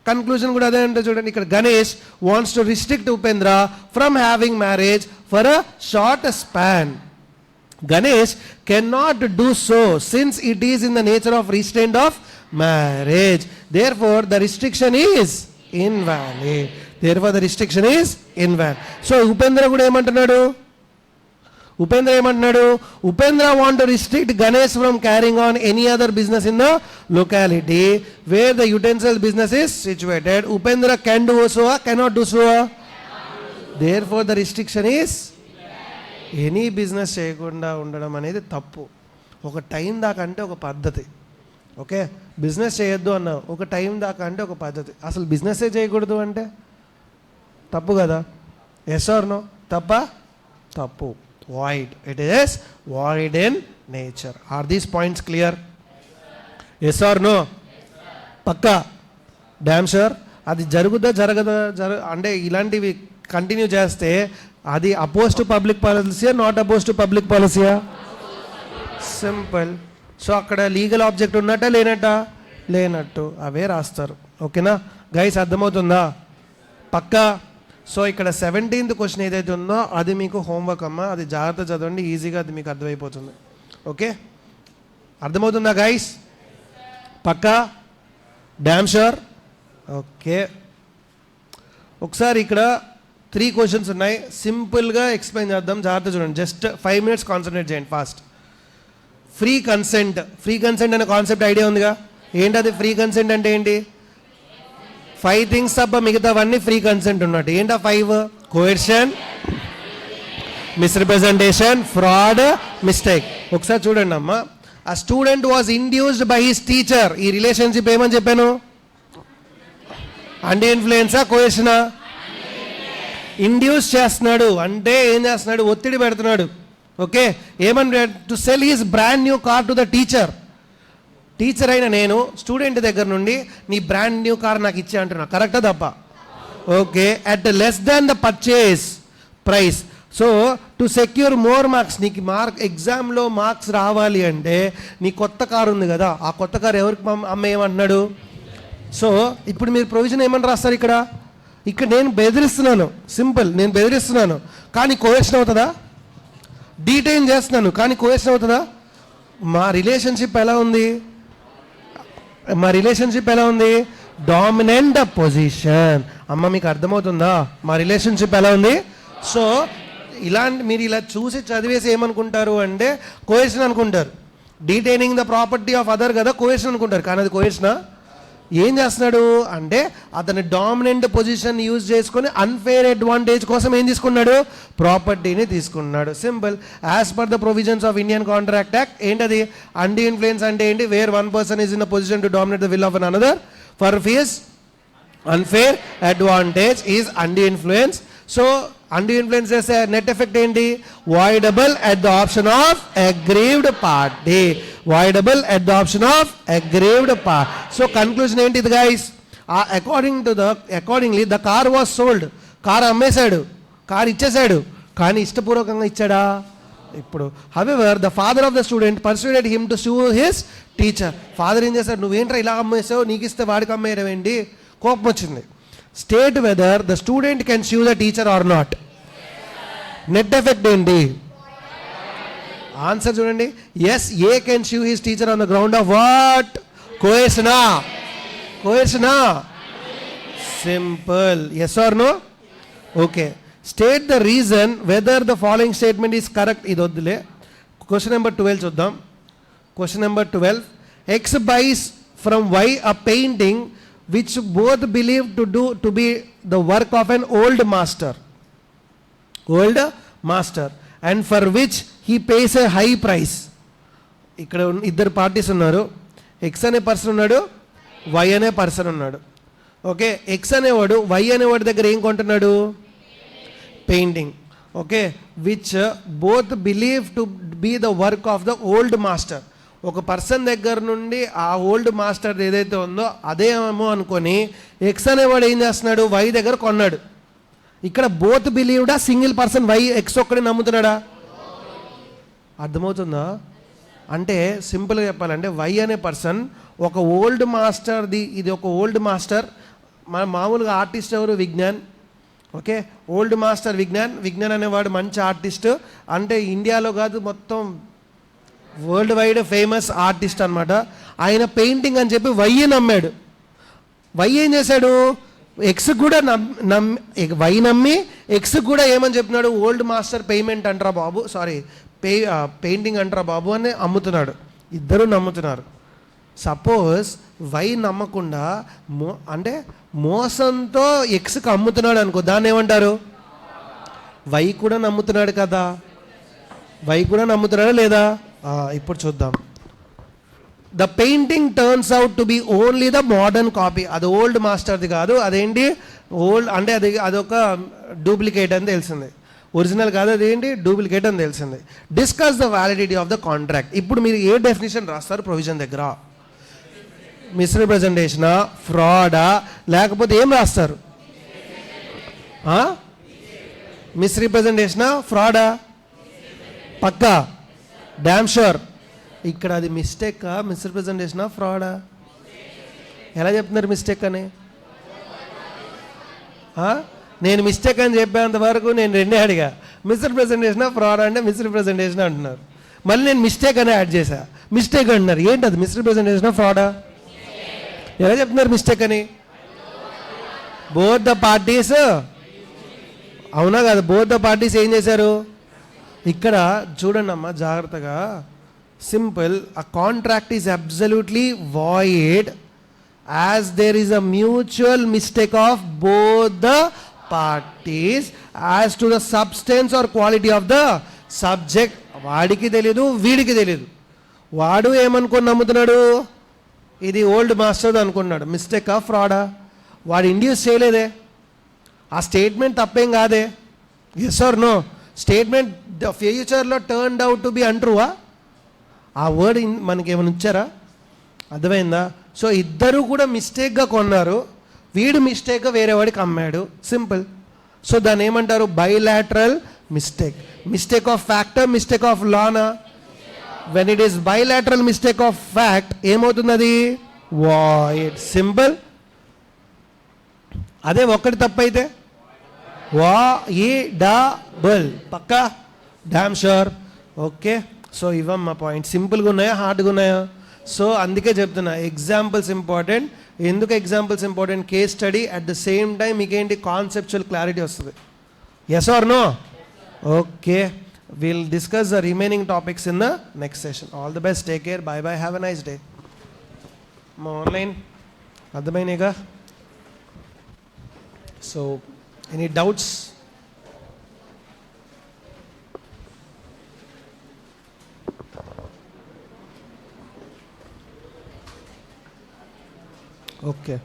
Conclusion కూడా అదే అంటే చూడండి. ఇక్కడ Ganesh wants to restrict Upendra from having marriage for a short span. Ganesh cannot do so since it is in the nature of restraint of marriage. Therefore, the restriction is invalid. So, Upendra kuda emantunnadu? Upendra want to restrict Ganesh from carrying on any other business in the locality where the utensil business is situated. Upendra can do so or cannot do so? Therefore, the restriction is any business చేయకుండా ఉండడం అనేది తప్పు. ఒక time దాకా అంటే ఒక పద్ధతి. Okay, business చేయొద్దు అన్నావు, ఒక టైం దాకా అంటే ఒక పద్ధతి. అసలు బిజినెస్సే చేయకూడదు అంటే తప్పు కదా? Yes or no? తప్పు. Void. It is void in nature. Are these points clear? Yes or no? పక్కా? Damn sure? అది జరగదా అంటే ఇలాంటివి కంటిన్యూ చేస్తే అది అపోజ్ టు పబ్లిక్ పాలసీయా, నాట్ అపోజ్ టు పబ్లిక్ పాలసీయా? సింపుల్. సో అక్కడ లీగల్ ఆబ్జెక్ట్ ఉన్నట్ట లేనట్టు అవే రాస్తారు. ఓకేనా గైస్? అర్థమవుతుందా? పక్కా? సో ఇక్కడ 17th క్వశ్చన్ ఏదైతే ఉందో అది మీకు హోంవర్క్ అమ్మా, అది జాగ్రత్త చదవండి, ఈజీగా అది మీకు అర్థమైపోతుంది. ఓకే, అర్థమవుతుందా గైస్? పక్కా? Damn sure? ఓకే, ఒకసారి ఇక్కడ 3 క్వశ్చన్స్ ఉన్నాయి, సింపుల్గా ఎక్స్ప్లెయిన్ చేద్దాం, జాగ్రత్త చూడండి. జస్ట్ 5 minutes కాన్సన్ట్రేట్ చేయండి ఫాస్ట్. ఫ్రీ కన్సెంట్ అనే కాన్సెప్ట్ ఐడియా ఉందిగా? ఏంటది ఫ్రీ కన్సెంట్ అంటే ఏంటి? 5 things తప్ప మిగతావన్నీ ఫ్రీ కన్సెంట్ ఉన్నట్టు. ఏంటా 5? Coercion, misrepresentation, fraud, mistake. ఒకసారి చూడండి అమ్మా. ఆ student was induced by his teacher. ఈ రిలేషన్షిప్ ఏమని చెప్పాను? అండీ ఇన్ఫ్లుయెన్సా, కోయర్షనా? ఇండ్యూస్ చేస్తున్నాడు అంటే ఏం చేస్తున్నాడు? ఒత్తిడి పెడుతున్నాడు. ఓకే, ఏమని? To cell his brand new car to the teacher. Teacher అయిన నేను స్టూడెంట్ దగ్గర నుండి నీ బ్రాండ్ న్యూ కార్ నాకు ఇచ్చే అంటున్నా. కరెక్టా తప్ప? Okay, at less than the purchase price. So to secure more marks, నీకు ఎగ్జామ్లో మార్క్స్ రావాలి అంటే నీ కొత్త కారు ఉంది కదా, ఆ కొత్త కారు ఎవరికి అమ్మేయమంటున్నాడు? సో ఇప్పుడు మీరు ప్రొవిజన్ ఏమని రాస్తారు ఇక్కడ నేను బెదిరిస్తున్నాను. సింపుల్, నేను బెదిరిస్తున్నాను కానీ కోయర్షన్ అవుతుందా? డీటెయిన్ చేస్తున్నాను కానీ కోయర్షన్ అవుతుందా? మా రిలేషన్షిప్ ఎలా ఉంది? Dominant position. అమ్మ మీకు అర్థమవుతుందా మా రిలేషన్షిప్ ఎలా ఉంది? సో మీరు ఇలా చూసి చదివేసి ఏమనుకుంటారు అంటే కోయర్షన్ అనుకుంటారు. Detaining the property of other కదా కోయర్షన్ అనుకుంటారు, కానీ అది కోయర్షనా? ఏం చేస్తున్నాడు అంటే అతని డామినెంట్ పొజిషన్ యూజ్ చేసుకొని అన్ఫేర్ అడ్వాంటేజ్ కోసం ఏం తీసుకున్నాడు? ప్రాపర్టీని తీసుకున్నాడు. Simple. As per the provisions of Indian contract act ఏంటది? అండీ ఇన్ఫ్లుయెన్స్ అంటే ఏంటి? Where one person is in the position to dominate the will of an another for his unfair advantage is undue influence. So undue influence చేసే net effect ఏంటి? Voidable at the option of aggrieved party. Voidable at the option of aggrieved party. So conclusion ఏంటి ఇది guys? Accordingly the car was sold. Car అమ్మేశాడు, car ఇచ్చేశాడు, కానీ ఇష్టపూర్వకంగా ఇచ్చాడా? ఇప్పుడు however the father of the student persuaded him to sue his teacher. Father ఏం చేశాడు? నువ్వేంట్రా ఇలా అమ్మేసావు, నీకు ఇస్తే వాడికి అమ్మేయడం ఏంటి? కోపం వచ్చింది. State whether the student can sue the teacher or not. Net effect ఏంటి? ఆన్సర్ చూడండి. Yes, a can sue his teacher on the ground of what? కోయర్షనా. కోయర్షనా. Simple. Yes or no? Okay. State the reason whether the following statement is correct. ఇది వద్దులే. Question number 12 చూద్దాం. Question number 12. X buys from y a painting which both believe to be the work of an old master, and for which he pays a high price. ఇక్కడ ఇద్దరు parties ఉన్నారు. X అనే person ఉన్నాడు, why అనే person ఉన్నాడు. Okay, x అనేవాడు y అనేవాడి దగ్గర ఏం కొంటున్నాడు? Painting. Okay, which both believe to be the work of the old master. ఒక పర్సన్ దగ్గర నుండి ఆ ఓల్డ్ మాస్టర్ ఏదైతే ఉందో అదేమో అనుకొని ఎక్స్ అనేవాడు ఏం చేస్తున్నాడు? వై దగ్గర కొన్నాడు. ఇక్కడ బోత్ బిలీవ్డా? సింగిల్ పర్సన్ వై ఎక్స్ ఒక్కడే నమ్ముతున్నాడా? అర్థమవుతుందా? అంటే సింపుల్గా చెప్పాలంటే వై అనే పర్సన్ ఒక ఓల్డ్ మాస్టర్ది, ఇది ఒక ఓల్డ్ మాస్టర్. మన మామూలుగా ఆర్టిస్ట్ ఎవరు? Vignan. Okay, old master Vignan. Vignan అనేవాడు మంచి ఆర్టిస్ట్. అంటే ఇండియాలో కాదు, మొత్తం వరల్డ్ వైడ్ ఫేమస్ ఆర్టిస్ట్ అనమాట. ఆయన పెయింటింగ్ అని చెప్పి వై నమ్మాడు. వై ఏం చేశాడు? ఎక్స్ కూడా వై నమ్మి ఎక్స్ కూడా ఏమని చెప్పినాడు? ఓల్డ్ మాస్టర్ పేమెంట్ అంటారా బాబు, సారీ పెయింటింగ్ అంటారా బాబు అని అమ్ముతున్నాడు. ఇద్దరు నమ్ముతున్నారు. సపోజ్ వై నమ్మకుండా అంటే మోసంతో ఎక్స్కి అమ్ముతున్నాడు అనుకో, దాన్ని ఏమంటారు? వై కూడా నమ్ముతున్నాడు కదా. వై కూడా నమ్ముతున్నాడా లేదా? ఇప్పుడు చూద్దాం. The painting turns out to B only the modern copy. అది ఓల్డ్ మాస్టర్ది కాదు. అదేంటి? ఓల్డ్ అంటే అదొక డూప్లికేట్ అని తెలిసింది. ఒరిజినల్ కాదు, అదేంటి? డూప్లికేట్ అని తెలిసింది. Discuss the validity of the contract. ఇప్పుడు మీరు ఏ డెఫినేషన్ రాస్తారు ప్రొవిజన్ దగ్గర? మిస్రిప్రజెంటేషనా, ఫ్రాడా, లేకపోతే ఏం రాస్తారు? మిస్రిప్రజెంటేషనా, ఫ్రాడా? పక్కా, డామ్ షూర్. ఇక్కడ అది మిస్టేకా, మిస్రిప్రజెంటేషనా, ఫ్రాడా? ఎలా చెప్తున్నారు మిస్టేక్ అని? నేను మిస్టేక్ అని చెప్పేంత వరకు నేను రెండే అడిగా. మిస్రిప్రజెంటేషనా, ఫ్రాడా అంటే మిస్రిప్రజెంటేషన్ అంటున్నారు. మళ్ళీ నేను మిస్టేక్ అని యాడ్ చేశా. మిస్టేక్ అంటున్నారు. ఏంటి అది? మిస్రిప్రజెంటేషనా, ఫ్రాడా? ఎలా చెప్తున్నారు మిస్టేక్ అని? బోత్ ద పార్టీస్, అవునా కదా? బోత్ ద పార్టీస్ ఏం చేశారు? ఇక్కడ చూడండి అమ్మా జాగ్రత్తగా. Simple. A contract is absolutely void as there is a mutual mistake of both the parties as to the substance or quality of the subject. వాడికి తెలీదు, వీడికి తెలీదు. వాడు ఏమనుకొని నమ్ముతున్నాడు? ఇది ఓల్డ్ మాస్టర్ అనుకున్నాడు. మిస్టేకా, ఫ్రాడా? వాడు ఇండ్యూస్ చేయలేదే. ఆ స్టేట్మెంట్ తప్పేం కాదే. Yes or no? స్టేట్మెంట్ ఫ్యూచర్లో టర్న్డ్ అవుట్ టు బి అంట్రూవా? ఆ వర్డ్ మనకి ఏమైనా ఇచ్చారా? అర్థమైందా? సో ఇద్దరు కూడా మిస్టేక్గా కొన్నారు. వీడు మిస్టేక్గా వేరే వాడికి అమ్మాడు. సింపుల్. సో దాన్ని ఏమంటారు? Bilateral mistake. Mistake of factor, mistake of లానా? When it is bilateral mistake of fact ఏమవుతుంది? అది వాయిడ్. సింపుల్. అదే ఒక్కటి తప్పైతే వాయిడబుల్. పక్కా, డామ్ షూర్. ఓకే, సో ఇవమ్మా పాయింట్. సింపుల్గా ఉన్నాయా, హార్డ్గా ఉన్నాయా? సో అందుకే చెప్తున్నా ఎగ్జాంపుల్స్ ఇంపార్టెంట్. ఎందుకు examples important? Case study at the same time మీకేంటి? కాన్సెప్చువల్ క్లారిటీ వస్తుంది. Yes or no? Okay, we'll discuss the remaining topics in the next session. All the best. Take care. Bye bye. Have a nice day. మా online అర్థమైనగా? So any doubts? Okay.